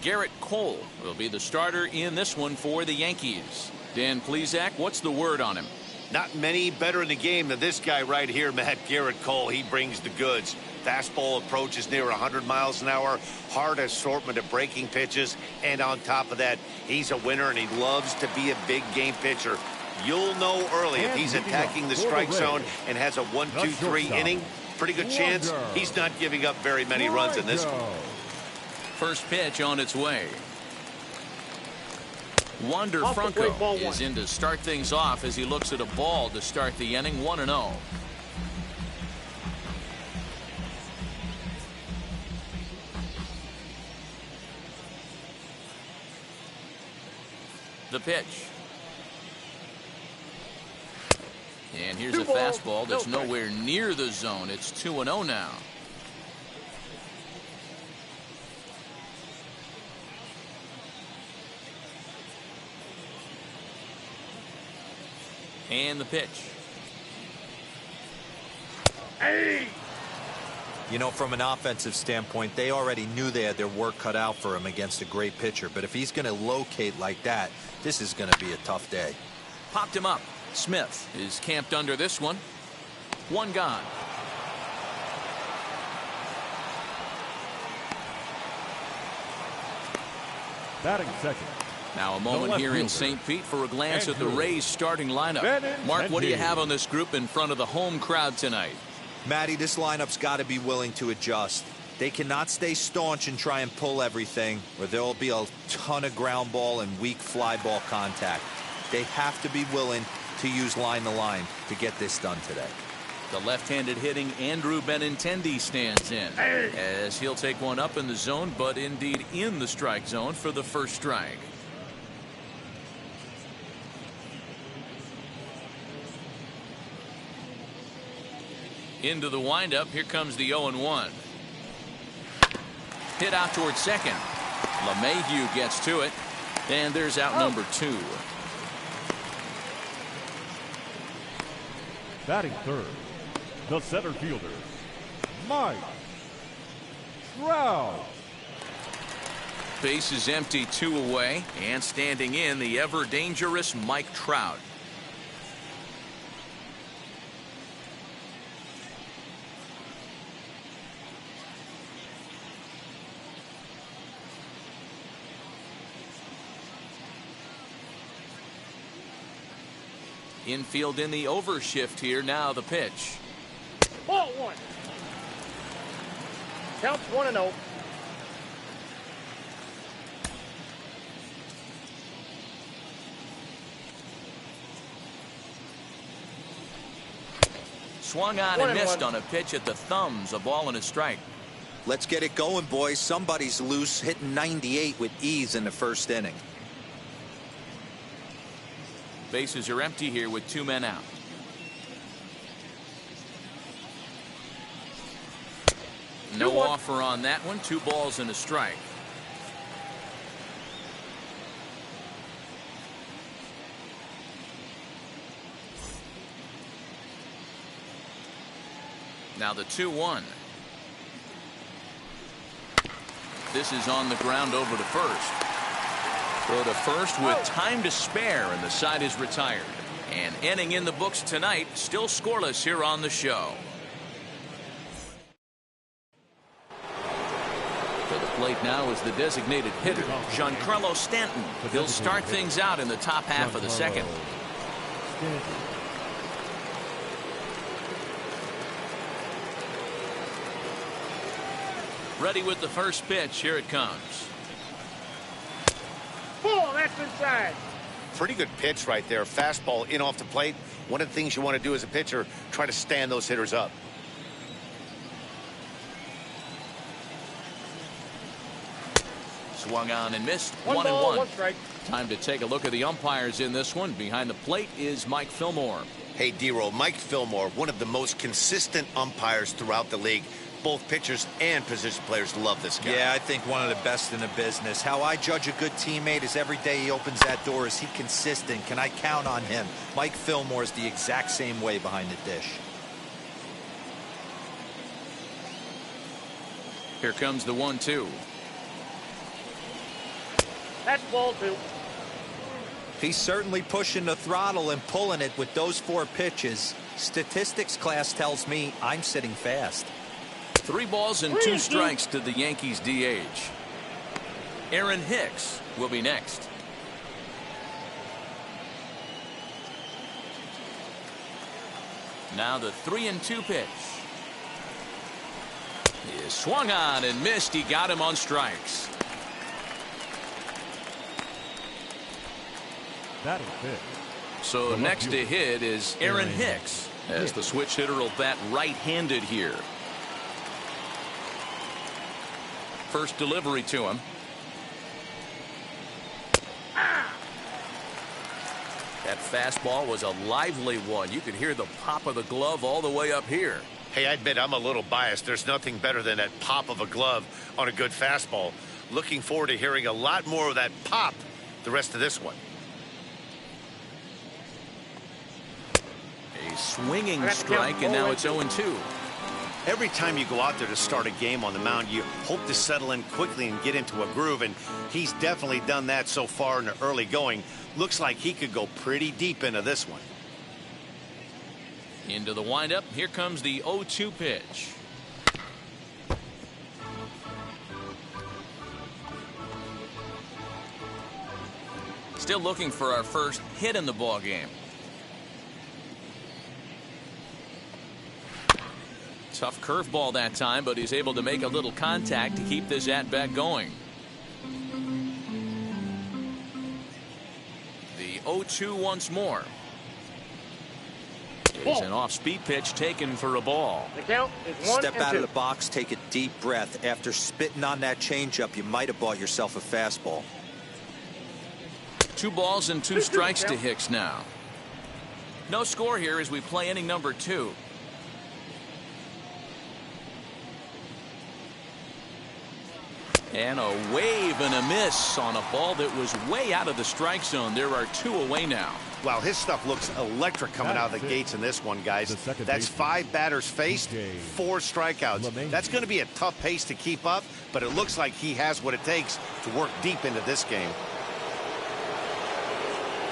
Garrett Cole will be the starter in this one for the Yankees. Dan Plesac, what's the word on him? Not many better in the game than this guy right here, Matt. Garrett Cole. He brings the goods. Fastball approaches near 100 miles an hour. Hard assortment of breaking pitches. And on top of that, he's a winner, and he loves to be a big game pitcher. You'll know early if he's attacking the strike zone and has a 1-2-3 inning. Pretty good chance he's not giving up very many runs in this one. First pitch on its way. Wander Franco is in to start things off as he looks at a ball to start the inning. 1-0. The pitch. And here's a fastball that's nowhere near the zone. It's 2-0 now. And the pitch. Hey! You know, from an offensive standpoint, they already knew they had their work cut out for him against a great pitcher. But if he's going to locate like that, this is going to be a tough day. Popped him up. Smith is camped under this one. One gone. Batting second. Now a moment here in St. Pete for a glance at the Rays starting lineup. Mark, what do you have on this group in front of the home crowd tonight? Matty, this lineup's got to be willing to adjust. They cannot stay staunch and try and pull everything, or there will be a ton of ground ball and weak fly ball contact. They have to be willing to use line to line to get this done today. The left-handed hitting Andrew Benintendi stands in as he'll take one up in the zone, but indeed in the strike zone for the first strike. Into the windup. Here comes the 0-1. Hit out towards second. LeMahieu gets to it, and there's out number 2. Batting third, the center fielder, Mike Trout. Base is empty, 2 away, and standing in the ever dangerous Mike Trout. Infield in the overshift here. Now the pitch. Ball 1. Counts 1-0. Swung on and missed on a pitch at the thumbs. A ball and a strike. Let's get it going, boys. Somebody's loose, hitting 98 with ease in the first inning. Bases are empty here with 2 men out. No offer on that one. 2 balls and a strike. Now the 2-1. This is on the ground over to first. Throw to first with time to spare, and the side is retired. And inning in the books tonight, still scoreless here on the show. To the plate now is the designated hitter, Giancarlo Stanton. He'll start things out in the top half of the second. Ready with the first pitch. Here it comes. Ball, that's inside. Pretty good pitch right there. Fastball in off the plate. One of the things you want to do as a pitcher, try to stand those hitters up. Swung on and missed. 1 ball, 1-1. 1 strike. Time to take a look at the umpires in this one. Behind the plate is Mike Fillmore. Hey, D-Roll, Mike Fillmore, one of the most consistent umpires throughout the league. Both pitchers and position players love this guy. Yeah, I think one of the best in the business. How I judge a good teammate is every day he opens that door. Is he consistent? Can I count on him? Mike Fillmore is the exact same way behind the dish. Here comes the 1-2. That's ball 2. He's certainly pushing the throttle and pulling it with those 4 pitches. Statistics class tells me I'm sitting fast. 3 balls and 2 strikes to the Yankees DH. Aaron Hicks will be next. Now the 3-2 pitch. He is swung on and missed. He got him on strikes. Batting fifth. So next to hit is Aaron Hicks, as the switch hitter will bat right-handed here. First delivery to him. That fastball was a lively one. You could hear the pop of the glove all the way up here. Hey, I admit I'm a little biased. There's nothing better than that pop of a glove on a good fastball. Looking forward to hearing a lot more of that pop the rest of this one. A swinging strike, and now it's 0-2. Every time you go out there to start a game on the mound, you hope to settle in quickly and get into a groove, and he's definitely done that so far in the early going. Looks like he could go pretty deep into this one. Into the windup. Here comes the 0-2 pitch. Still looking for our first hit in the ball game. Tough curveball that time, but he's able to make a little contact to keep this at-bat going. The 0-2 once more. Is an off-speed pitch taken for a ball. The count is 1-2. Step out of the box, take a deep breath. After spitting on that changeup, you might have bought yourself a fastball. 2 balls and 2 strikes to Hicks now. No score here as we play inning number 2. And a wave and a miss on a ball that was way out of the strike zone. There are 2 away now. Wow, his stuff looks electric coming out of the gates in this one, guys. That's 5 batters faced, 4 strikeouts. That's going to be a tough pace to keep up, but it looks like he has what it takes to work deep into this game.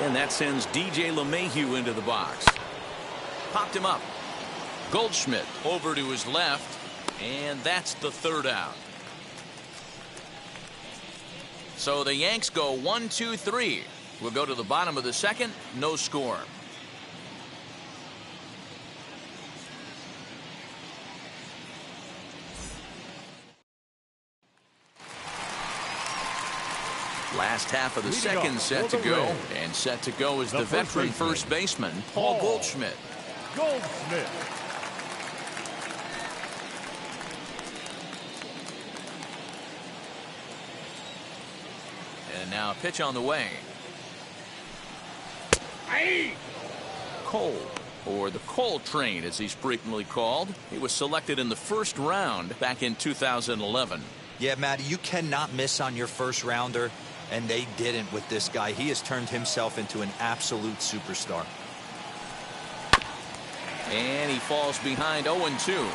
And that sends DJ LeMahieu into the box. Popped him up. Goldschmidt over to his left, and that's the 3rd out. So the Yanks go 1-2-3. We'll go to the bottom of the 2nd. No score. Last half of the 2nd set to go. And set to go is the veteran first baseman, Paul Goldschmidt. Goldschmidt. And now a pitch on the way. Cole, or the Cole Train as he's frequently called. He was selected in the 1st round back in 2011. Yeah, Matty, you cannot miss on your first rounder, and they didn't with this guy. He has turned himself into an absolute superstar. And he falls behind 0-2.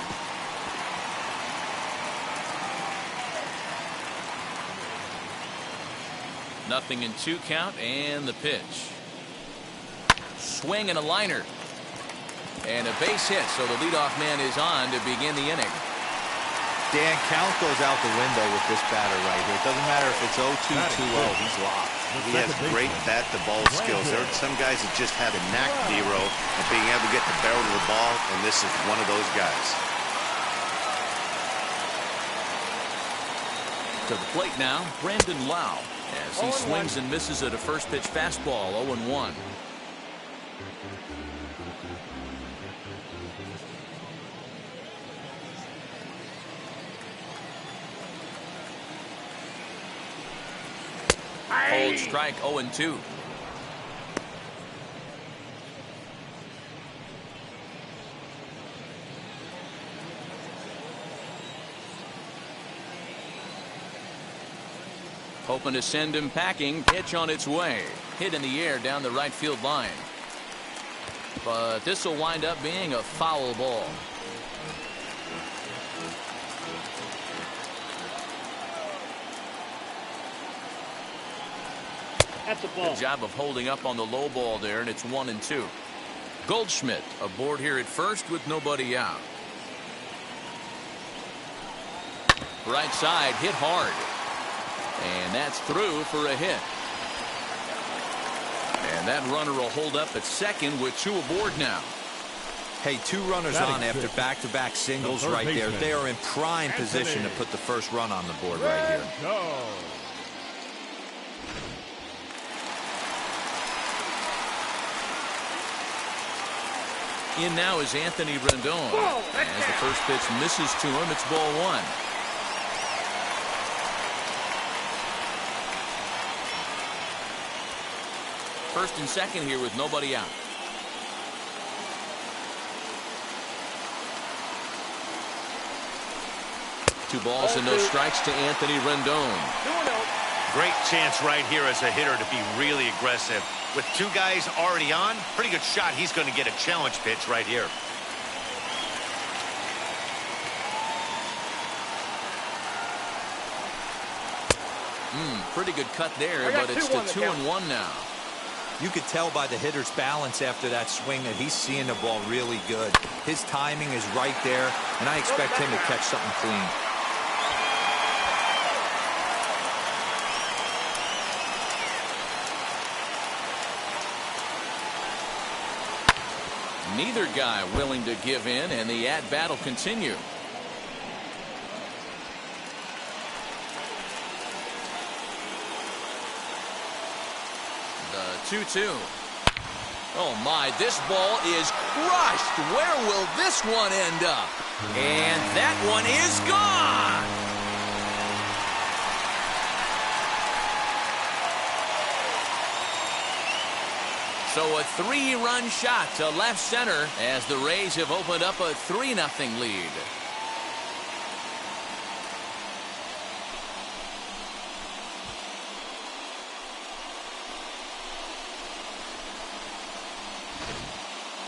Nothing in 2 count, and the pitch. Swing and a liner. And a base hit, so the leadoff man is on to begin the inning. Dan, count goes out the window with this batter right here. It doesn't matter if it's 0-2, 2-0. He's locked. He has great bat-to-ball skills. There are some guys that just have a knack, D-Row, of being able to get the barrel of the ball, and this is one of those guys. To the plate now, Brandon Lau, as he swings and misses at a first pitch fastball, 0-1. Cold strike, 0-2. Hoping to send him packing. Pitch on its way. Hit in the air down the right field line. But this will wind up being a foul ball. That's a ball. Good job of holding up on the low ball there, and it's 1-2. Goldschmidt aboard here at first with nobody out. Right side, hit hard. And that's through for a hit. And that runner will hold up at second with 2 aboard now. Hey, 2 runners on after back-to-back singles right there. They are in prime position to put the first run on the board right here. In now is Anthony Rendon. As the first pitch misses to him, it's ball 1. First and second here with nobody out. Two balls and no strikes to Anthony Rendon. Great chance right here as a hitter to be really aggressive. With 2 guys already on, pretty good shot. He's going to get a challenge pitch right here. Pretty good cut there, but it's to 2-1 now. You could tell by the hitter's balance after that swing that he's seeing the ball really good. His timing is right there, and I expect him to catch something clean. Neither guy willing to give in, and the at-bat will continue. The 2-2. Oh my, this ball is crushed. Where will this one end up? And that one is gone. So a 3-run shot to left center as the Rays have opened up a 3-0 lead.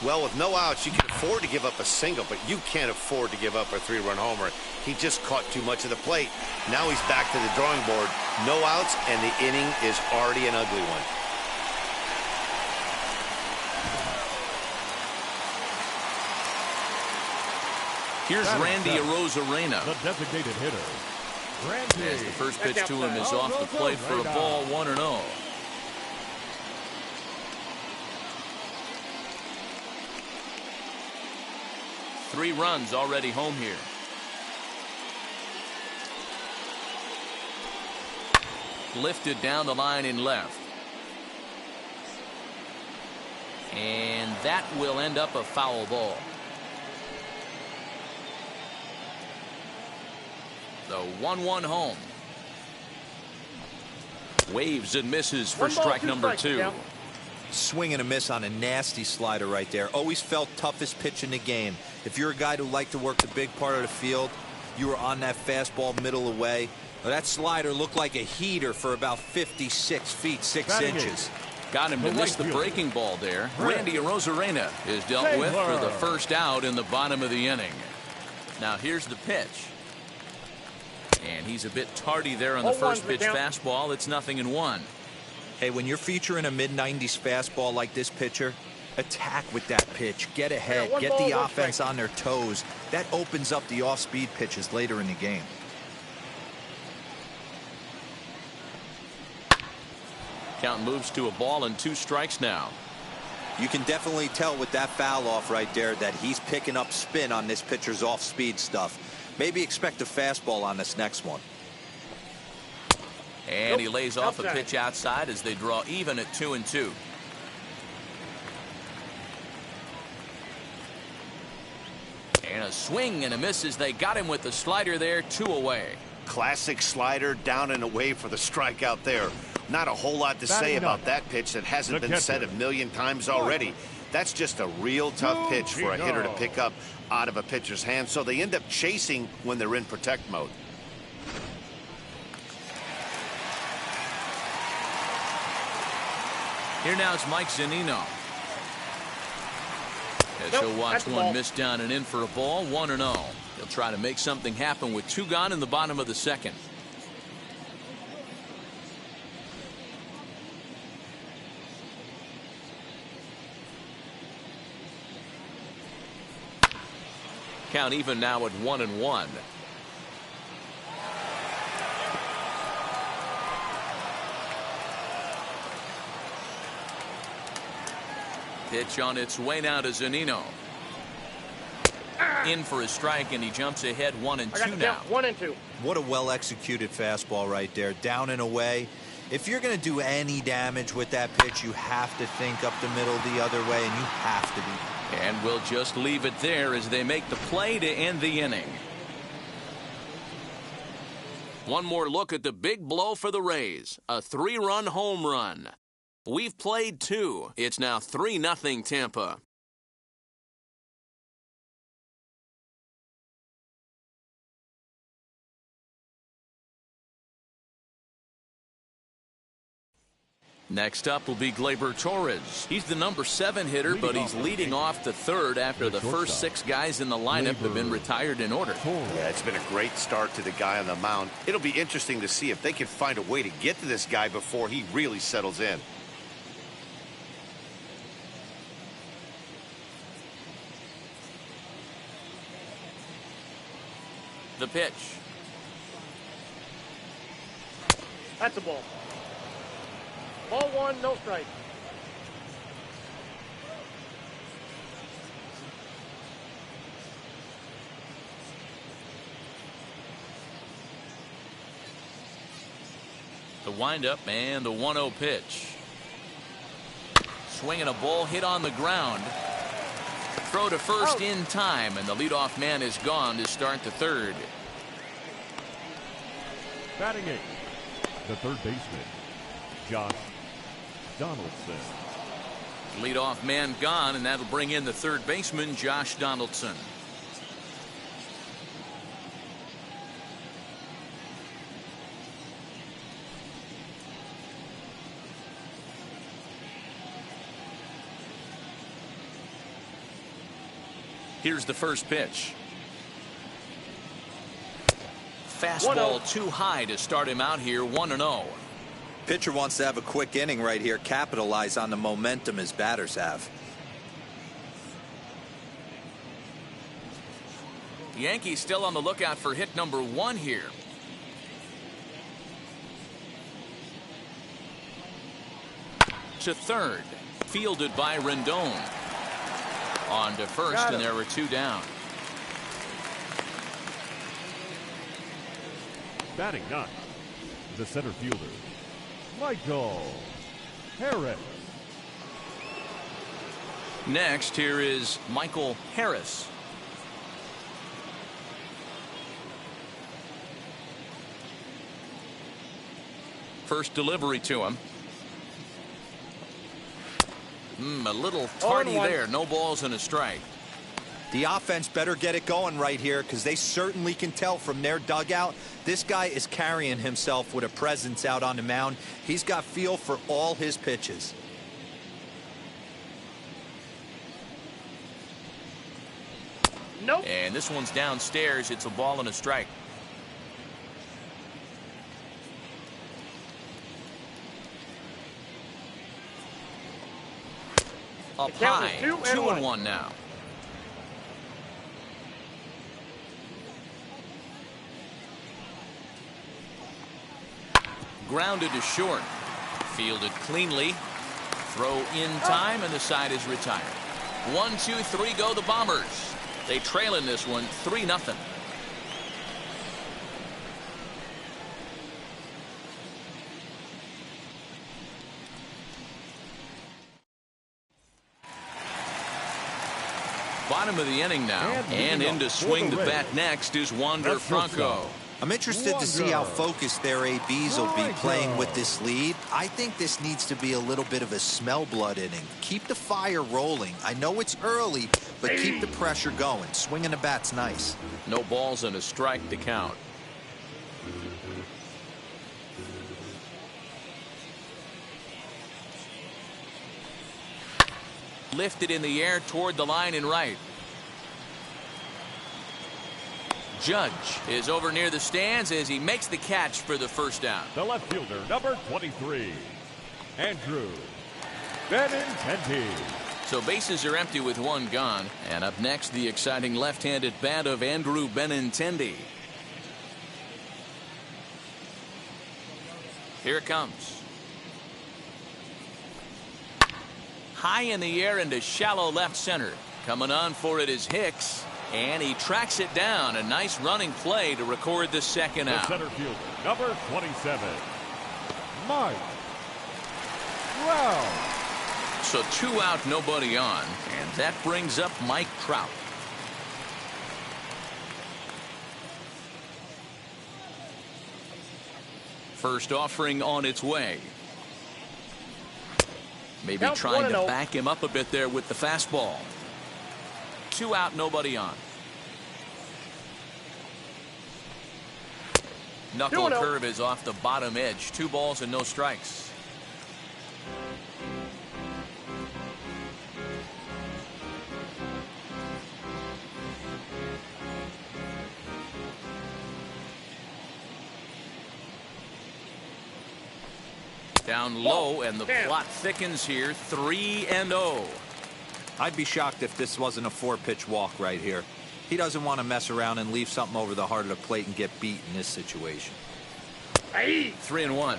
Well, with no outs, you can afford to give up a single, but you can't afford to give up a 3-run homer. He just caught too much of the plate. Now he's back to the drawing board. No outs, and the inning is already an ugly one. Here's Randy Arozarena. The designated hitter, Randy. As the first pitch to him is off the plate for a ball, 1-0. Three runs already home here. Lifted down the line in left. And that will end up a foul ball. The 1-1 home. Waves and misses for strike number 2. Swing and a miss on a nasty slider right there. Always felt toughest pitch in the game. If you're a guy who liked to work the big part of the field, you were on that fastball middle away. Well, that slider looked like a heater for about 56 feet 6 inches. Got him to miss the breaking ball there. Randy Arozarena is dealt with for the first out in the bottom of the inning. Now here's the pitch. And he's a bit tardy there on the first pitch fastball. It's 0-1. Hey, when you're featuring a mid-90s fastball like this pitcher, attack with that pitch. Get ahead. Get the offense on their toes. That opens up the off-speed pitches later in the game. Count moves to a ball and 2 strikes now. You can definitely tell with that foul off right there that he's picking up spin on this pitcher's off-speed stuff. Maybe expect a fastball on this next one. And he lays off a pitch outside as they draw even at 2-2. And a swing and a miss as they got him with the slider there, 2 away. Classic slider down and away for the strikeout there. Not a whole lot to say about that pitch that hasn't been said a million times already. That's just a real tough pitch for a hitter to pick up out of a pitcher's hand, so they end up chasing when they're in protect mode. Here now it's Mike Zunino. As he'll watch one miss down and in for a ball, 1-0. He'll try to make something happen with 2 gone in the bottom of the second. Count even now at 1-1. Pitch on its way now to Zunino. In for a strike, and he jumps ahead 1-2 now. 1-2. What a well-executed fastball right there. Down and away. If you're going to do any damage with that pitch, you have to think up the middle the other way, and you have to be. And we'll just leave it there as they make the play to end the inning. One more look at the big blow for the Rays. A 3-run home run. We've played 2. It's now 3-0 Tampa. Next up will be Gleyber Torres. He's the number 7 hitter, but he's leading off the third after the first 6 guys in the lineup have been retired in order. Yeah, it's been a great start to the guy on the mound. It'll be interesting to see if they can find a way to get to this guy before he really settles in. The pitch. That's a ball. Ball 1, no strike. The windup and the 1-0 pitch. Swinging a ball hit on the ground. Throw to first in time, and the leadoff man is gone to start the third. Batting 8, the third baseman, Josh Donaldson. Leadoff man gone, and that'll bring in the third baseman, Josh Donaldson. Here's the first pitch. Fastball too high to start him out here, 1-0. Pitcher wants to have a quick inning right here, capitalize on the momentum his batters have. The Yankees still on the lookout for hit number 1 here. To third, fielded by Rendon. On to first, and there were 2 down. Batting 9, the center fielder, Michael Harris. Next, here is Michael Harris. First delivery to him. A little tardy there. No balls and a strike. The offense better get it going right here, because they certainly can tell from their dugout this guy is carrying himself with a presence out on the mound. He's got feel for all his pitches. Nope. And this one's downstairs. It's a ball and a strike. Up high, 2-1 now. Grounded to short. Fielded cleanly. Throw in time, and the side is retired. 1, 2, 3 go the Bombers. They trail in this one 3-0. Bottom of the inning now, and in to swing the bat next is Wander Franco. I'm interested to see how focused their ABs will be playing with this lead. I think this needs to be a little bit of a smell blood inning. Keep the fire rolling. I know it's early, but keep the pressure going. Swinging the bat's nice. No balls and a strike to count. Lifted in the air toward the line and right. Judge is over near the stands as he makes the catch for the first down. The left fielder, number 23, Andrew Benintendi. So bases are empty with one gone. And up next, the exciting left-handed bat of Andrew Benintendi. Here it comes. High in the air into shallow left center. Coming on for it is Hicks. And he tracks it down. A nice running play to record the second out. The center fielder, number 27, Mike Trout. So 2 out, nobody on. And that brings up Mike Trout. First offering on its way. Maybe trying to back him up a bit there with the fastball. 2 out, nobody on. Knuckle curve is off the bottom edge. 2 balls and no strikes. Down low, and the plot thickens here. 3-0. I'd be shocked if this wasn't a 4-pitch walk right here. He doesn't want to mess around and leave something over the heart of the plate and get beat in this situation. 3-1.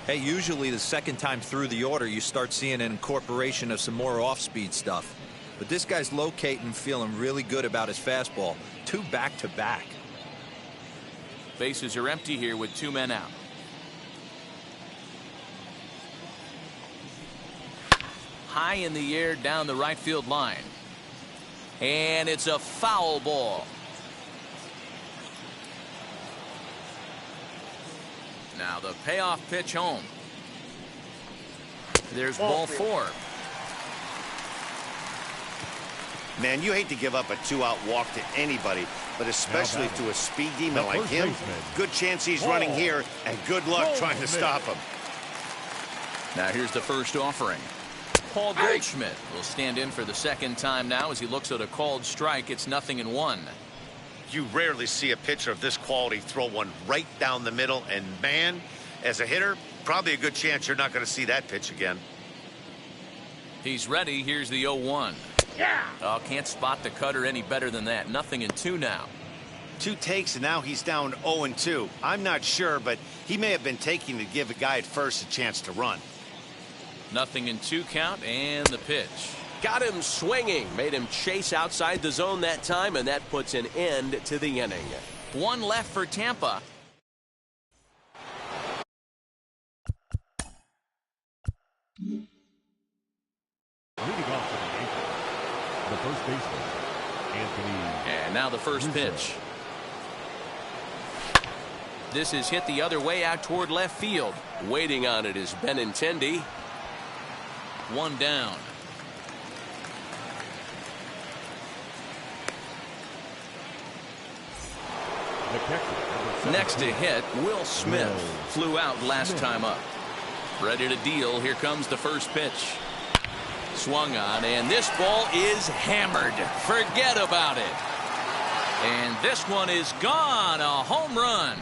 Hey, usually the second time through the order, you start seeing an incorporation of some more off-speed stuff. But this guy's locating, feeling really good about his fastball. 2 back-to-back. Bases are empty here with 2 men out. High in the air down the right field line. And it's a foul ball. Now the payoff pitch home. There's ball 4. Man, you hate to give up a 2-out walk to anybody, but especially to a speed demon like him. Good chance he's running here, and good luck trying to stop him. Now here's the first offering. Paul Goldschmidt will stand in for the second time now as he looks at a called strike. It's 0-1. You rarely see a pitcher of this quality throw one right down the middle, and man, as a hitter, probably a good chance you're not going to see that pitch again. He's ready. Here's the 0-1. Yeah. Oh, can't spot the cutter any better than that. 0-2 now. 2 takes, and now he's down 0-2. I'm not sure, but he may have been taking to give a guy at first a chance to run. 0-2 count, and the pitch. Got him swinging. Made him chase outside the zone that time, and that puts an end to the inning. 1 left for Tampa. Leading off for the Yankees, the first baseman, Anthony. And now the first pitch. This is hit the other way out toward left field. Waiting on it is Benintendi. 1 down. Next to hit, Will Smith flew out last time up. Ready to deal. Here comes the first pitch. Swung on, and this ball is hammered. Forget about it. And this one is gone. A home run.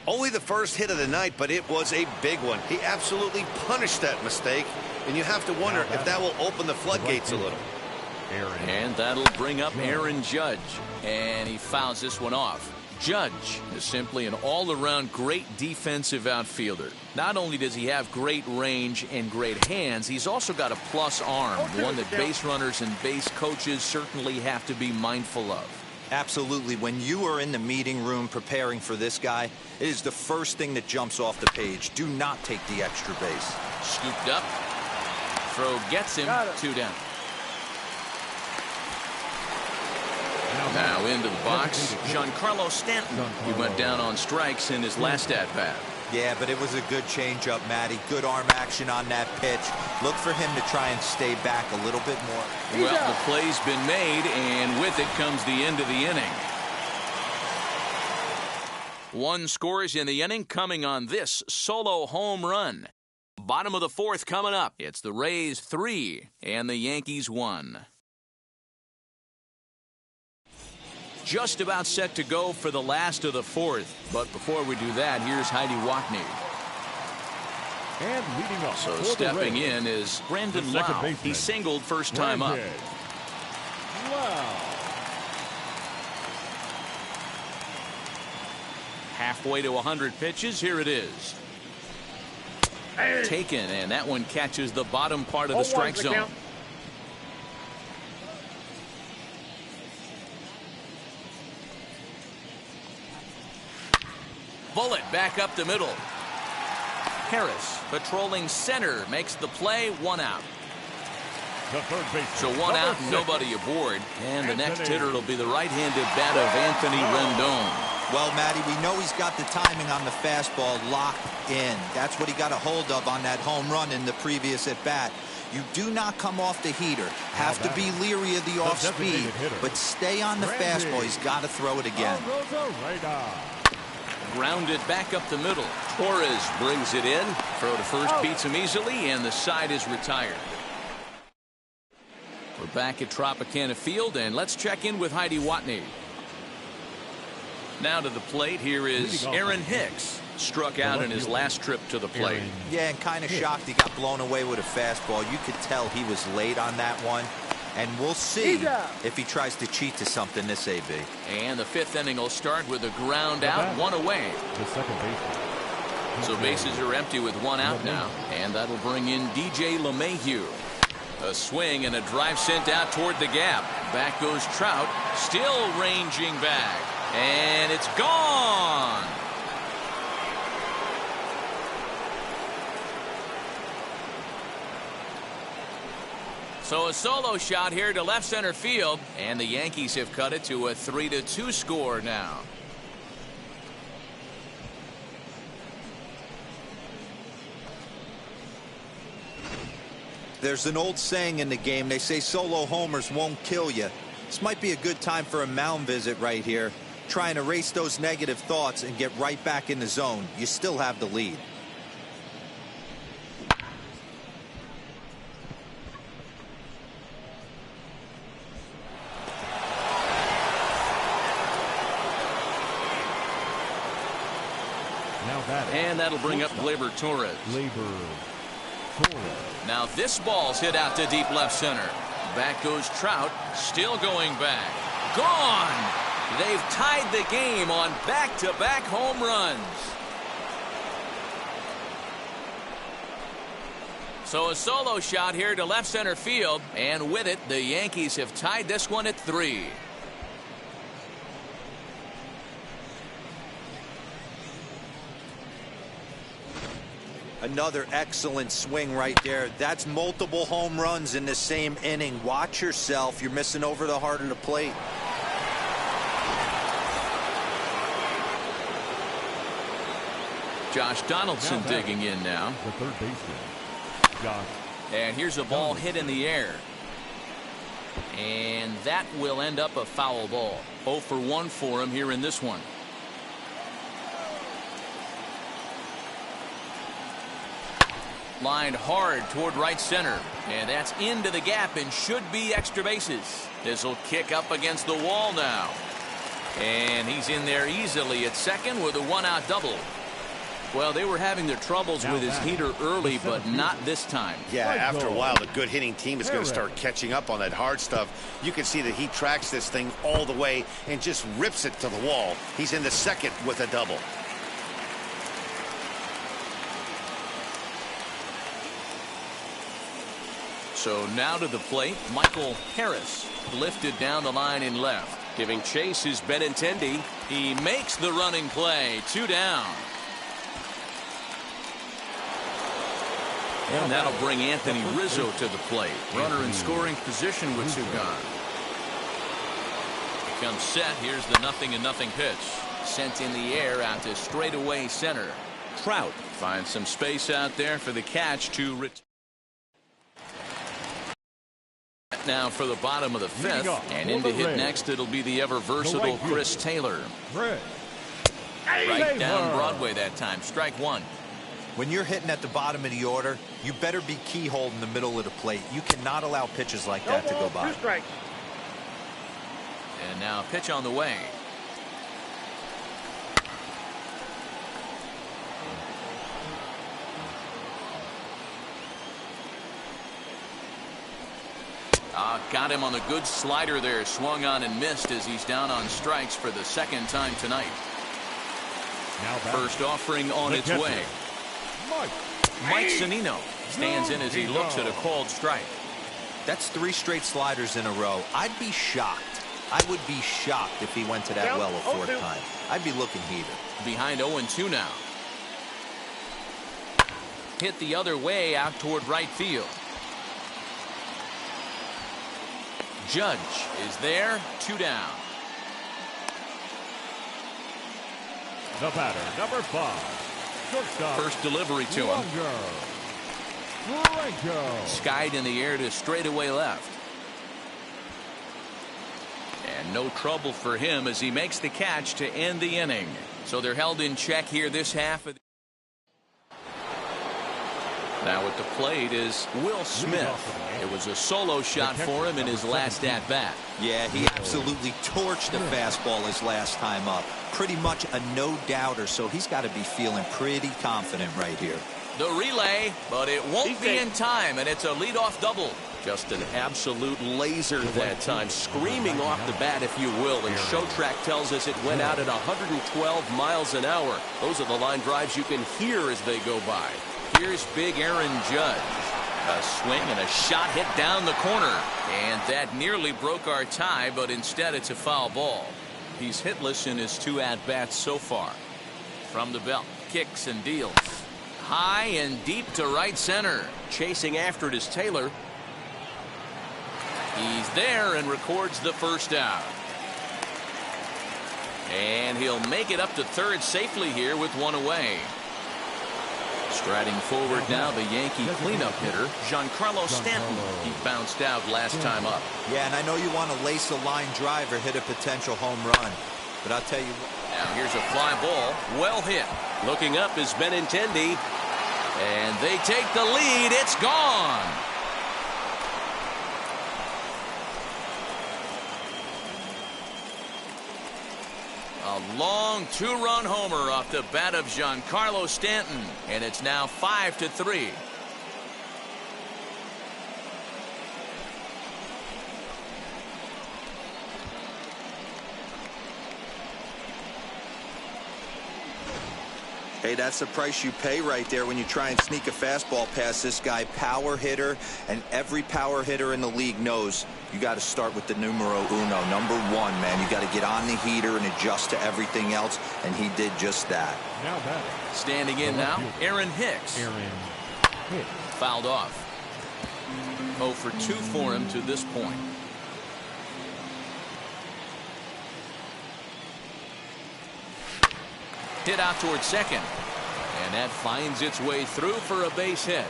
Only the first hit of the night, but it was a big one. He absolutely punished that mistake, and you have to wonder if that will open the floodgates a little. And that'll bring up Aaron Judge, and he fouls this one off. Judge is simply an all-around great defensive outfielder. Not only does he have great range and great hands, he's also got a plus arm, one that base runners and base coaches certainly have to be mindful of. Absolutely. When you are in the meeting room preparing for this guy, it is the first thing that jumps off the page. Do not take the extra base. Scooped up. Throw gets him. 2 down. Now into the box, Giancarlo Stanton. He went down on strikes in his last at-bat. Yeah, but it was a good changeup, Matty. Good arm action on that pitch. Look for him to try and stay back a little bit more. Well, the play's been made, and with it comes the end of the inning. One scores in the inning coming on this solo home run. Bottom of the fourth coming up. It's the Rays 3 and the Yankees 1. Just about set to go for the last of the fourth. But before we do that, here's Heidi Watney. And leading off. So stepping in is Brandon Lau. He singled first time up. Wow. Halfway to 100 pitches. Here it is. Taken, and that one catches the bottom part of the strike zone. Bullet back up the middle. Harris patrolling center makes the play. 1 out. The third baseman. So 1 out, nobody aboard. And the next hitter will be the right-handed bat of Anthony Rendon. Well, Matty, we know he's got the timing on the fastball locked in. That's what he got a hold of on that home run in the previous at-bat. You do not come off the heater. Have to be leery of the off-speed, but stay on the fastball. He's got to throw it again. Grounded back up the middle. Torres brings it in. Throw to first beats him easily, and the side is retired. We're back at Tropicana Field, and let's check in with Heidi Watney. Now to the plate, here is Aaron Hicks. Struck out in his last trip to the plate. Yeah, and kind of shocked he got blown away with a fastball. You could tell he was late on that one. And we'll see if he tries to cheat to something this AB. And the fifth inning will start with a ground out, 1 away. The second baseman. So bases are empty with 1 out now. And that'll bring in DJ LeMahieu. A swing and a drive sent out toward the gap. Back goes Trout, still ranging back. And it's gone. So a solo shot here to left center field, and the Yankees have cut it to a 3-2 score now. There's an old saying in the game. They say solo homers won't kill you. This might be a good time for a mound visit right here. Try and erase those negative thoughts and get right back in the zone. You still have the lead. And that'll bring up Gleyber Torres. Now this ball's hit out to deep left center. Back goes Trout, still going back. Gone! They've tied the game on back-to-back home runs. So a solo shot here to left center field, and with it, the Yankees have tied this one at 3. Another excellent swing right there. That's multiple home runs in the same inning. Watch yourself. You're missing over the heart of the plate. Josh Donaldson digging in now. The third baseman. Josh. And here's a ball hit in the air. And that will end up a foul ball. 0 for 1 for him here in this one. Lined hard toward right center. And that's into the gap and should be extra bases. This will kick up against the wall now. And he's in there easily at second with a 1-out double. Well, they were having their troubles with his heater early, but not this time. Yeah, after a while, the good hitting team is going to start catching up on that hard stuff. You can see that he tracks this thing all the way and just rips it to the wall. He's in the second with a double. So now to the plate, Michael Harris lifted down the line in left. Giving chase is Benintendi. He makes the running play. 2 down. And that'll bring Anthony Rizzo to the plate. Runner in scoring position with 2 gone. Comes set. Here's the 0-0 pitch. Sent in the air out to straightaway center. Trout finds some space out there for the catch to return. Now for the bottom of the fifth, and in to hit next, it'll be the ever versatile Chris Taylor. Right down Broadway that time. Strike one. When you're hitting at the bottom of the order, you better be keyhole in the middle of the plate. You cannot allow pitches like that to go by. 2 strikes. And now a pitch on the way. Got him on the good slider there. Swung on and missed as he's down on strikes for the second time tonight. First offering on its way. Mike Zunino stands in as he looks at a called strike. That's 3 straight sliders in a row. I'd be shocked. I would be shocked if he went to that well a 4th time. I'd be looking heated. Behind 0-2 now. Hit the other way out toward right field. Judge is there. 2 down. The batter, number 5. Shortstop. First delivery to him. Skied in the air to straightaway left. And no trouble for him as he makes the catch to end the inning. So they're held in check here this half of the... Now at the plate is Will Smith. It was a solo shot for him in his last at-bat. Yeah, he absolutely torched the fastball his last time up. Pretty much a no-doubter, so he's got to be feeling pretty confident right here. The relay, but it won't be in time, and it's a leadoff double. Just an absolute laser that time, screaming off the bat, if you will, and Showtrack tells us it went out at 112 miles an hour. Those are the line drives you can hear as they go by. Here's big Aaron Judge. A swing and a shot hit down the corner. And that nearly broke our tie, but instead it's a foul ball. He's hitless in his 2 at-bats so far. From the belt, kicks and deals. High and deep to right center. Chasing after it is Taylor. He's there and records the first out. And he'll make it up to third safely here with 1 away. Striding forward now, the Yankee cleanup hitter, Giancarlo Stanton. He bounced out last time up. Yeah, and I know you want to lace a line drive or hit a potential home run. But I'll tell you what. Now here's a fly ball. Well hit. Looking up is Benintendi. And they take the lead. It's gone. A long 2-run homer off the bat of Giancarlo Stanton, and it's now 5-3. Hey, that's the price you pay right there when you try and sneak a fastball past this guy. Power hitter, and every power hitter in the league knows you got to start with the numero uno, number 1, man. You got to get on the heater and adjust to everything else, and he did just that. Now batting. Standing in now, Aaron Hicks. Fouled off. 0 for 2 for him to this point. Hit out towards second. And that finds its way through for a base hit.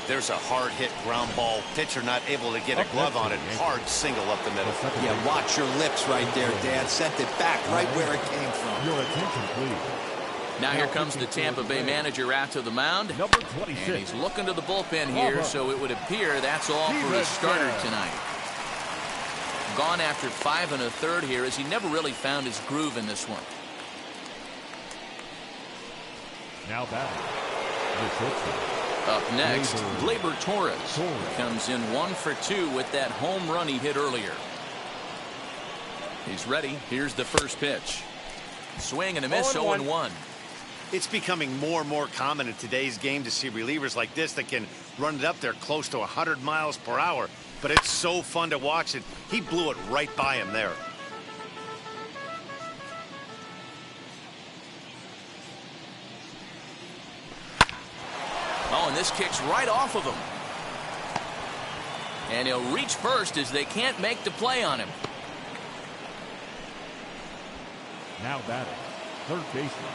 There's a hard hit ground ball. Pitcher not able to get a glove on it. Hard single up the middle. Yeah, watch your lips right there, Dan. Sent it back right where it came from. Your attention, please. Now here comes the Tampa Bay manager out to the mound. Number 26. And he's looking to the bullpen here, so it would appear that's all for his starter tonight. Gone after 5 1/3 here, as he never really found his groove in this one. Now batting. The pitcher. Up next, Gleyber Torres comes in 1 for 2 with that home run he hit earlier. He's ready. Here's the first pitch. Swing and a miss. 0-1. It's becoming more and more common in today's game to see relievers like this that can run it up there close to 100 miles per hour. But it's so fun to watch it. He blew it right by him there. Oh, and this kicks right off of him. And he'll reach first as they can't make the play on him. Now batting, third baseman,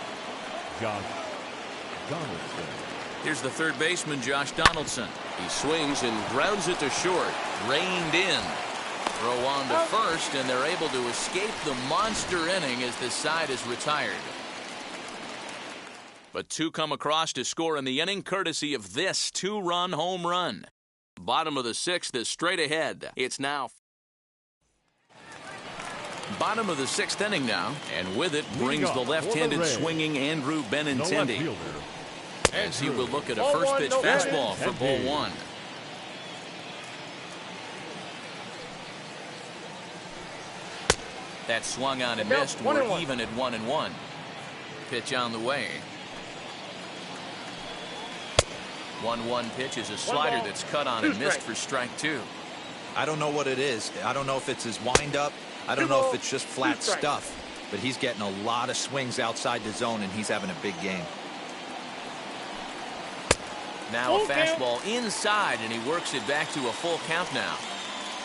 Josh Donaldson. Here's the third baseman, Josh Donaldson. He swings and grounds it to short. Reined in. Throw on to first, and they're able to escape the monster inning as this side is retired. But two come across to score in the inning, courtesy of this two-run home run. Bottom of the sixth is straight ahead. It's now bottom of the sixth inning now, and with it brings the left-handed swinging Andrew Benintendi, as he will look at a first pitch fastball for ball one. That swung on and missed. We're even at 1-1. Pitch on the way. 1-1 pitch is a slider that's cut on and missed for strike two. I don't know what it is. I don't know if it's his windup. I don't know if it's just flat stuff. But he's getting a lot of swings outside the zone, and he's having a big game. Now a fastball inside, and he works it back to a full count now.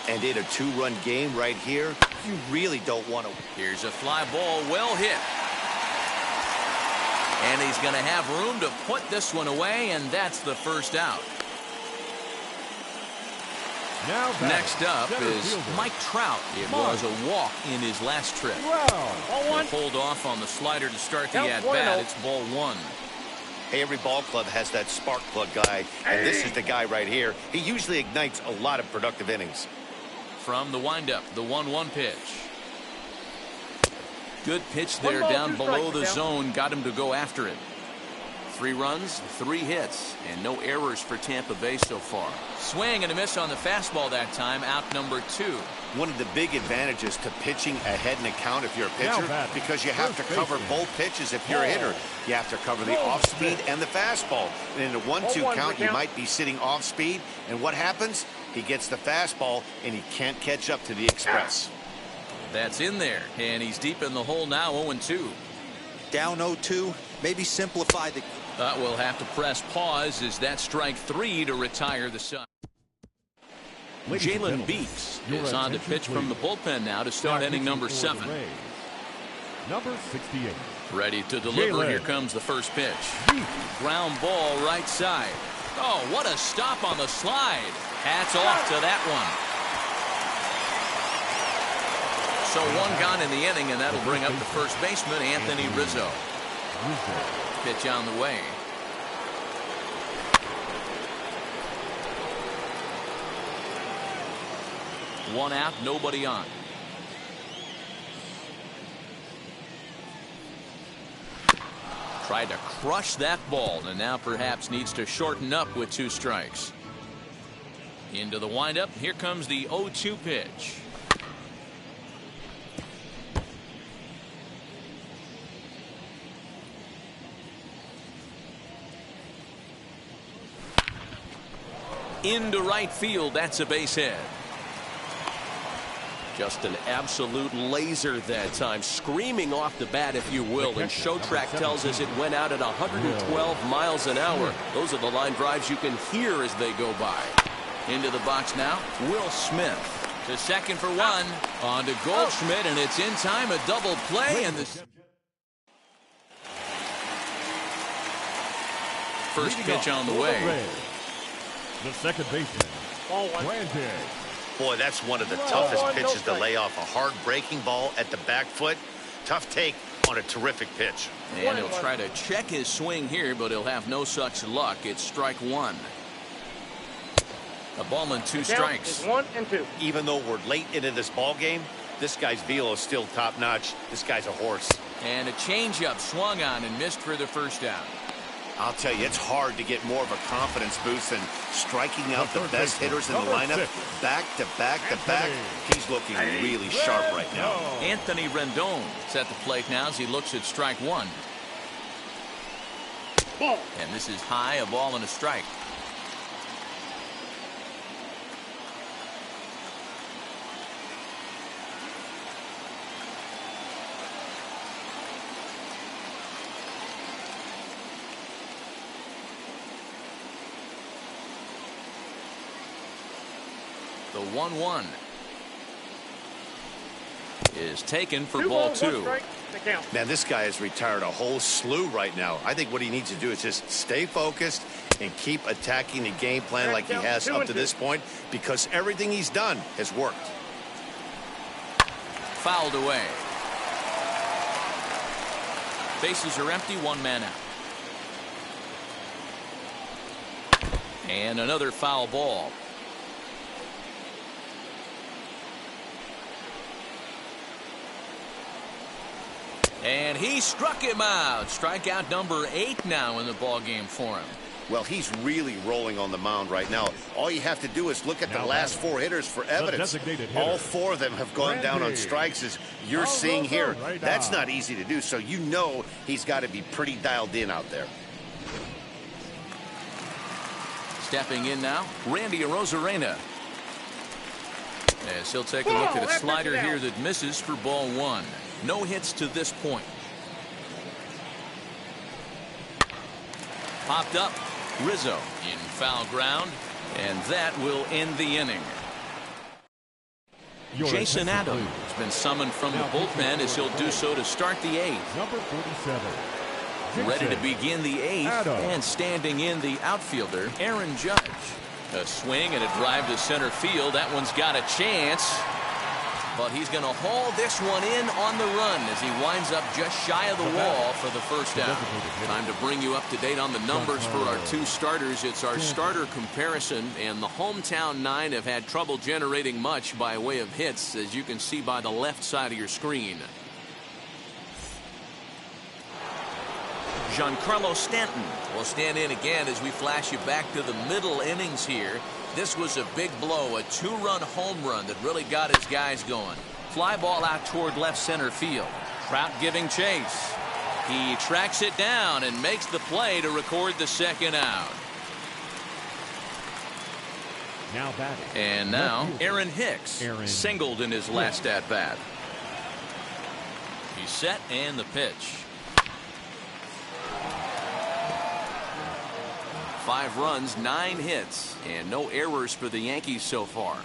And in a two-run game right here, you really don't want to. Here's a fly ball, well hit. And he's going to have room to put this one away, and that's the first out. Next up is Mike Trout. It was a walk in his last trip. He'll hold off on the slider to start the at-bat. It's ball one. Hey, every ball club has that spark plug guy, and this is the guy right here. He usually ignites a lot of productive innings. From the windup, the 1-1 pitch. Good pitch there down below the zone. Got him to go after it. 3 runs, 3 hits, and no errors for Tampa Bay so far. Swing and a miss on the fastball that time. Out number 2. One of the big advantages to pitching ahead in a count if you're a pitcher, because you have to cover both pitches if you're a hitter. You have to cover the off-speed and the fastball. And in a 1-2 count, you might be sitting off-speed, and what happens? He gets the fastball, and he can't catch up to the express. That's in there, and he's deep in the hole now, 0-2. Down 0-2, maybe simplify the... We'll have to press pause as that's strike 3 to retire the side. Jalen Beeks is on to pitch from the bullpen now to start inning number 7. Number 68. Ready to deliver. Here comes the first pitch. Ground ball right side. Oh, what a stop on the slide. Hats off to that one. So one gone in the inning, and that'll bring up the first baseman, Anthony Rizzo. Pitch on the way. One out, nobody on. Tried to crush that ball, and now perhaps needs to shorten up with 2 strikes. Into the windup. Here comes the 0-2 pitch. Into right field. That's a base hit. Just an absolute laser that time, screaming off the bat, if you will, and show track tells us it went out at 112 miles an hour. Those are the line drives you can hear as they go by. Into the box now, Will Smith. To second for 1. On to Goldschmidt, and it's in time, a double play, and the first pitch on the way. The second baseman, Brandon. Boy, that's one of the toughest pitches to lay off. A hard breaking ball at the back foot. Tough take on a terrific pitch. And he'll try to check his swing here, but he'll have no such luck. It's strike 1. A ball and 2 strikes. 1-2. Even though we're late into this ball game, this guy's velo is still top notch. This guy's a horse. And a changeup swung on and missed for the first out. I'll tell you, it's hard to get more of a confidence boost than striking out the best hitters in the lineup back to back to back. He's looking really sharp right now. Anthony Rendon is at the plate now as he looks at strike 1. And this is high, a ball and a strike. The 1-1 is taken for Two ball balls, 2. one strike, to count. Man, this guy has retired a whole slew right now. I think what he needs to do is just stay focused and keep attacking the game plan like he has up to this point, because everything he's done has worked. Fouled away. Bases are empty, one man out. And another foul ball. And he struck him out. Strikeout number 8 now in the ball game for him. Well, he's really rolling on the mound right now. All you have to do is look at the last 4 hitters for evidence. All 4 of them have gone down on strikes, as you're seeing here. That's not easy to do, so you know he's got to be pretty dialed in out there. Stepping in now, Randy Arozarena. As he'll take a look at a slider here that misses for ball 1. No hits to this point. Popped up. Rizzo in foul ground, and that will end the inning. Jason Adams has been summoned from the bullpen, as he'll do so to start the 8th. Number 47. Ready to begin the 8th, and standing in the outfielder, Aaron Judge. A swing and a drive to center field. That one's got a chance. But he's going to haul this one in on the run as he winds up just shy of the wall for the first out. Time to bring you up to date on the numbers for our 2 starters. It's our starter comparison, and the hometown 9 have had trouble generating much by way of hits, as you can see by the left side of your screen. Giancarlo Stanton will stand in again as we flash you back to the middle innings here. This was a big blow, a 2-run home run that really got his guys going. Fly ball out toward left center field. Trout giving chase. He tracks it down and makes the play to record the second out. Now batting. And now Aaron Hicks singled in his last at bat. He's set, and the pitch. 5 runs, 9 hits, and no errors for the Yankees so far.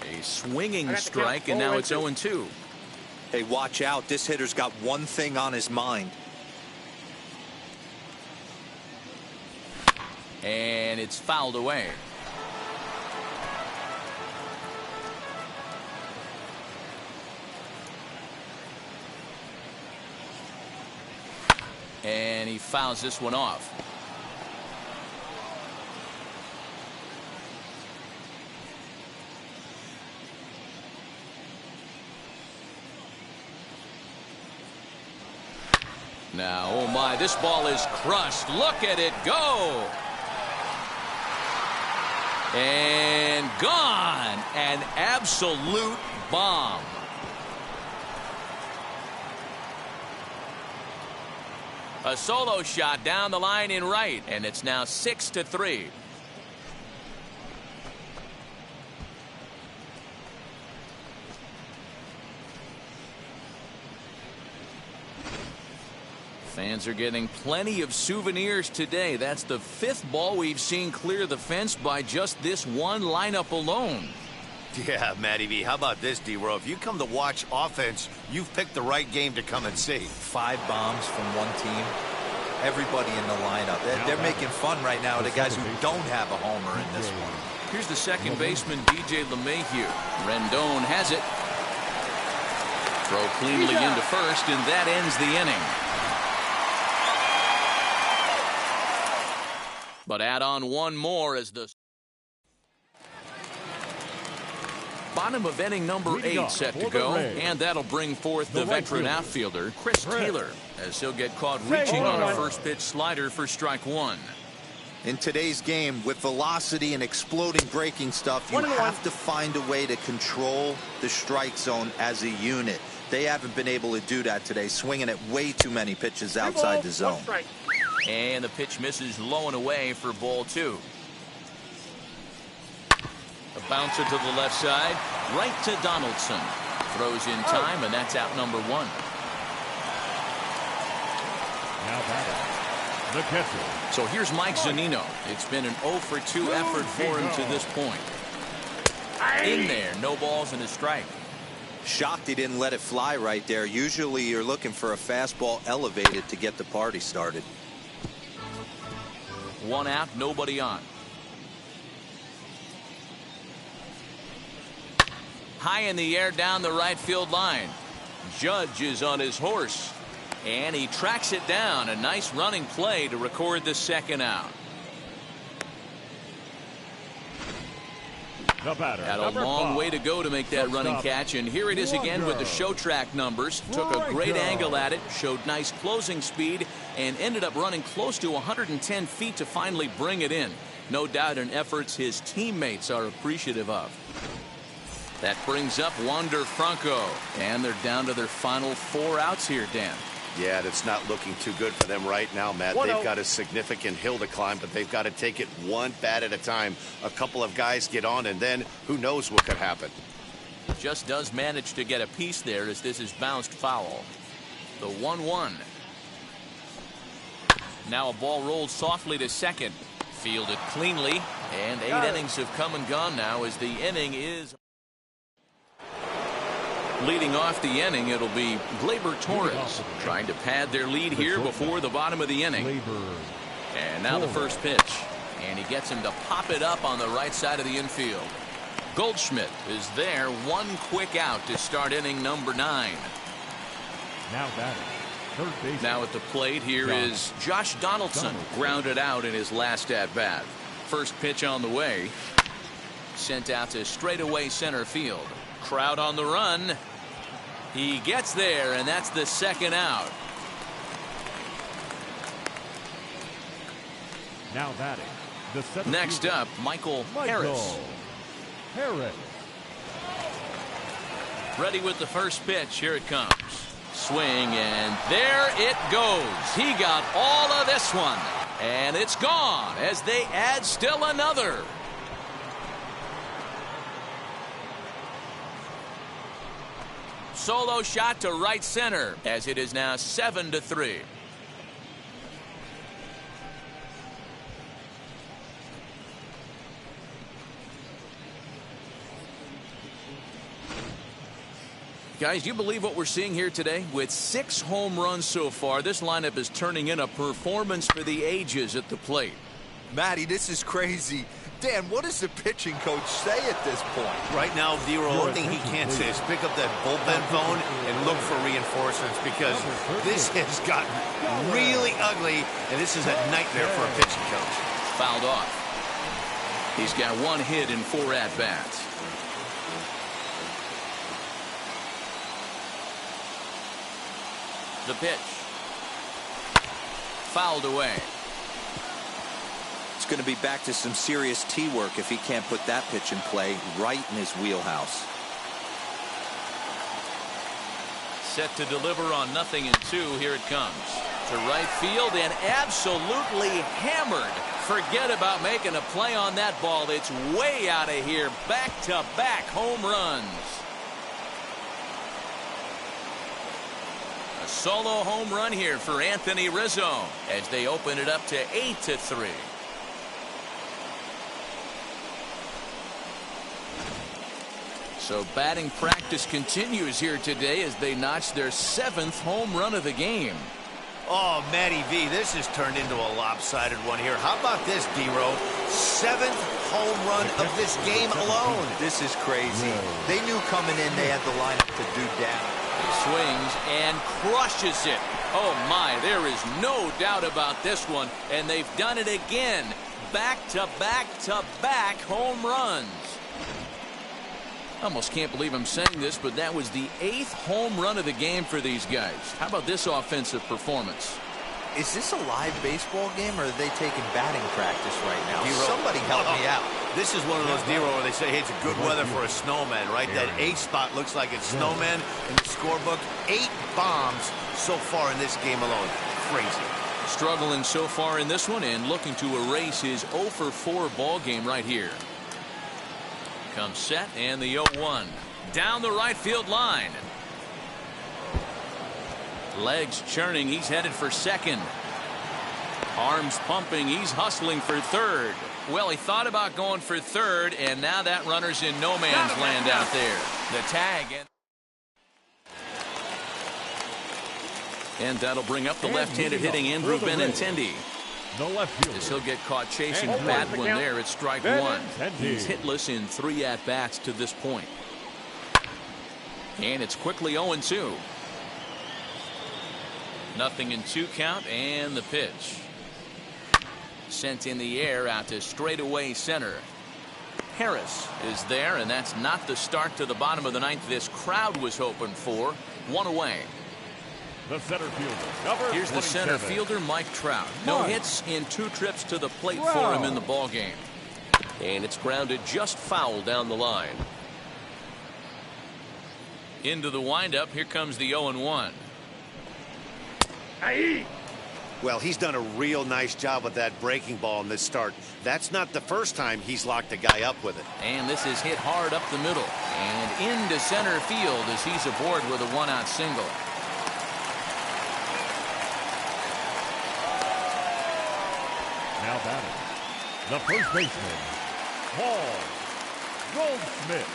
A swinging strike, and now it's 0-2. Hey, watch out. This hitter's got one thing on his mind. And it's fouled away. And he fouls this one off. Now, oh my, this ball is crushed. Look at it go. And gone. An absolute bomb. A solo shot down the line in right, and it's now 6-3. Fans are getting plenty of souvenirs today. That's the 5th ball we've seen clear the fence by just this one lineup alone. Yeah, Matty V. How about this, D-Row? If you come to watch offense, you've picked the right game to come and see. 5 bombs from one team. Everybody in the lineup. They're making fun right now of the guys who don't have a homer in this one. Here's the second baseman, DJ LeMahieu. Rendon has it. Throw cleanly into first, and that ends the inning. But add on one more as the bottom of inning number 8 set to go, and that'll bring forth the veteran outfielder, Chris Taylor, as he'll get caught reaching on a first pitch slider for strike 1. In today's game, with velocity and exploding breaking stuff, you have to find a way to control the strike zone as a unit. They haven't been able to do that today, swinging at way too many pitches outside the zone. And the pitch misses low and away for ball 2. A bouncer to the left side, right to Donaldson. Throws in time, and that's out number 1. Now batting. The catcher. So here's Mike Zunino. It's been an 0 for 2 effort for him to this point. In there, no balls and a strike. Shocked he didn't let it fly right there. Usually you're looking for a fastball elevated to get the party started. 1 out, nobody on. High in the air down the right field line. Judge is on his horse. And he tracks it down. A nice running play to record the 2nd out. The batter, Had a long way to go to make that running catch, and here it is again with the show track numbers. Took a great angle at it, showed nice closing speed, and ended up running close to 110 feet to finally bring it in. No doubt an effort his teammates are appreciative of. That brings up Wander Franco, and they're down to their final 4 outs here, Dan. Yeah, that's not looking too good for them right now, Matt. They've got a significant hill to climb, but they've got to take it one bat at a time. A couple of guys get on, and then who knows what could happen. Just does manage to get a piece there as this is bounced foul. The 1-1. Now a ball rolled softly to second. Fielded cleanly, and 8 innings have come and gone now as the inning is... Leading off the inning, it'll be Gleyber Torres trying to pad their lead here before the bottom of the inning. And now the first pitch. And he gets him to pop it up on the right side of the infield. Goldschmidt is there. 1 quick out to start inning number 9. Now batting, third base. Now at the plate here is Josh Donaldson. Grounded out in his last at-bat. First pitch on the way. Sent out to straightaway center field. Crowd on the run. He gets there, and that's the 2nd out. Now batting. The next up, Michael Harris. Ready with the first pitch. Here it comes. Swing, and there it goes. He got all of this one, and it's gone as they add still another. Solo shot to right center as it is now 7-3. Guys, do you believe what we're seeing here today? With 6 home runs so far, this lineup is turning in a performance for the ages at the plate. Matty, this is crazy. Dan, what does the pitching coach say at this point? Right now, the only thing he can't say is pick up that bullpen phone and look for reinforcements, because this has gotten really ugly, and this is a nightmare for a pitching coach. Fouled off. He's got 1 hit in 4 at-bats. The pitch. Fouled away. It's going to be back to some serious tee work if he can't put that pitch in play right in his wheelhouse. Set to deliver on 0-2. Here it comes. To right field and absolutely hammered. Forget about making a play on that ball. It's way out of here. Back-to-back home runs. A solo home run here for Anthony Rizzo as they open it up to 8-3. So batting practice continues here today as they notch their 7th home run of the game. Oh, Matty V, this has turned into a lopsided one here. How about this, D-Row? 7th home run of this game alone. This is crazy. They knew coming in they had the lineup to do down. He swings and crushes it. Oh, my, there is no doubt about this one. And they've done it again. Back-to-back-to-back home runs. I almost can't believe I'm saying this, but that was the 8th home run of the game for these guys. How about this offensive performance? Is this a live baseball game, or are they taking batting practice right now? Somebody help me out. This is one of those D-Row where they say, hey, it's a good weather for a snowman, right? That 8 spot looks like it's snowman in the scorebook. 8 bombs so far in this game alone. Crazy. Struggling so far in this one and looking to erase his 0 for 4 ball game right here. Comes set and the 0-1 down the right field line. Legs churning. He's headed for second. Arms pumping. He's hustling for third. Well, he thought about going for third, and now that runner's in no man's land out there. The tag. And that'll bring up the left-handed hitting Andrew Benintendi. The left fielder. As he'll get caught chasing a bad one there. It's strike one. He's hitless in 3 at-bats to this point. And it's quickly 0-2. Nothing in 2 count, and the pitch. Sent in the air out to straightaway center. Harris is there, and that's not the start to the bottom of the 9th this crowd was hoping for. 1 away. The center fielder. Here's the center fielder, Mike Trout. No hits in 2 trips to the plate for him in the ballgame. And it's grounded just foul down the line. Into the windup. Here comes the 0-1. Well, he's done a real nice job with that breaking ball in this start. That's not the first time he's locked a guy up with it. And this is hit hard up the middle and into center field as he's aboard with a 1-out single. Now batting, the first baseman, Paul Goldschmidt.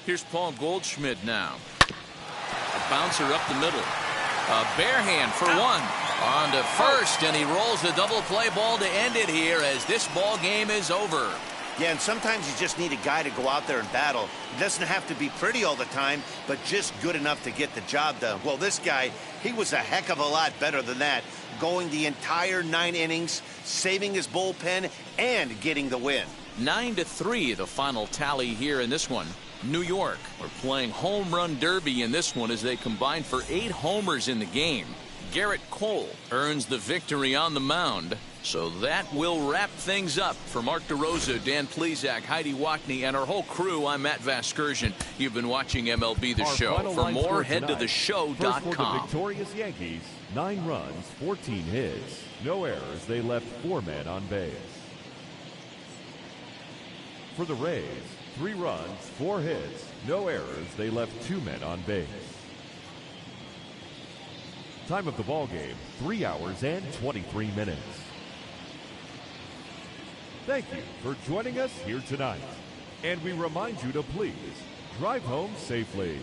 Here's Paul Goldschmidt now. A bouncer up the middle. A bare hand for 1. On to first, and he rolls a double play ball to end it here as this ball game is over. Yeah, and sometimes you just need a guy to go out there and battle. It doesn't have to be pretty all the time, but just good enough to get the job done. Well, this guy, he was a heck of a lot better than that, going the entire 9 innings, saving his bullpen, and getting the win. 9-3 the final tally here in this one. New York are playing home run derby in this one as they combine for 8 homers in the game. Garrett Cole earns the victory on the mound. So that will wrap things up. For Mark DeRosa, Dan Plesac, Heidi Watney, and our whole crew, I'm Matt Vasgersian. You've been watching MLB The Show. For more, head to theshow.com. First for the victorious Yankees, 9 runs, 14 hits. No errors. They left 4 men on base. For the Rays, 3 runs, 4 hits, no errors. They left 2 men on base. Time of the ball game, 3 hours and 23 minutes. Thank you for joining us here tonight. And we remind you to please drive home safely.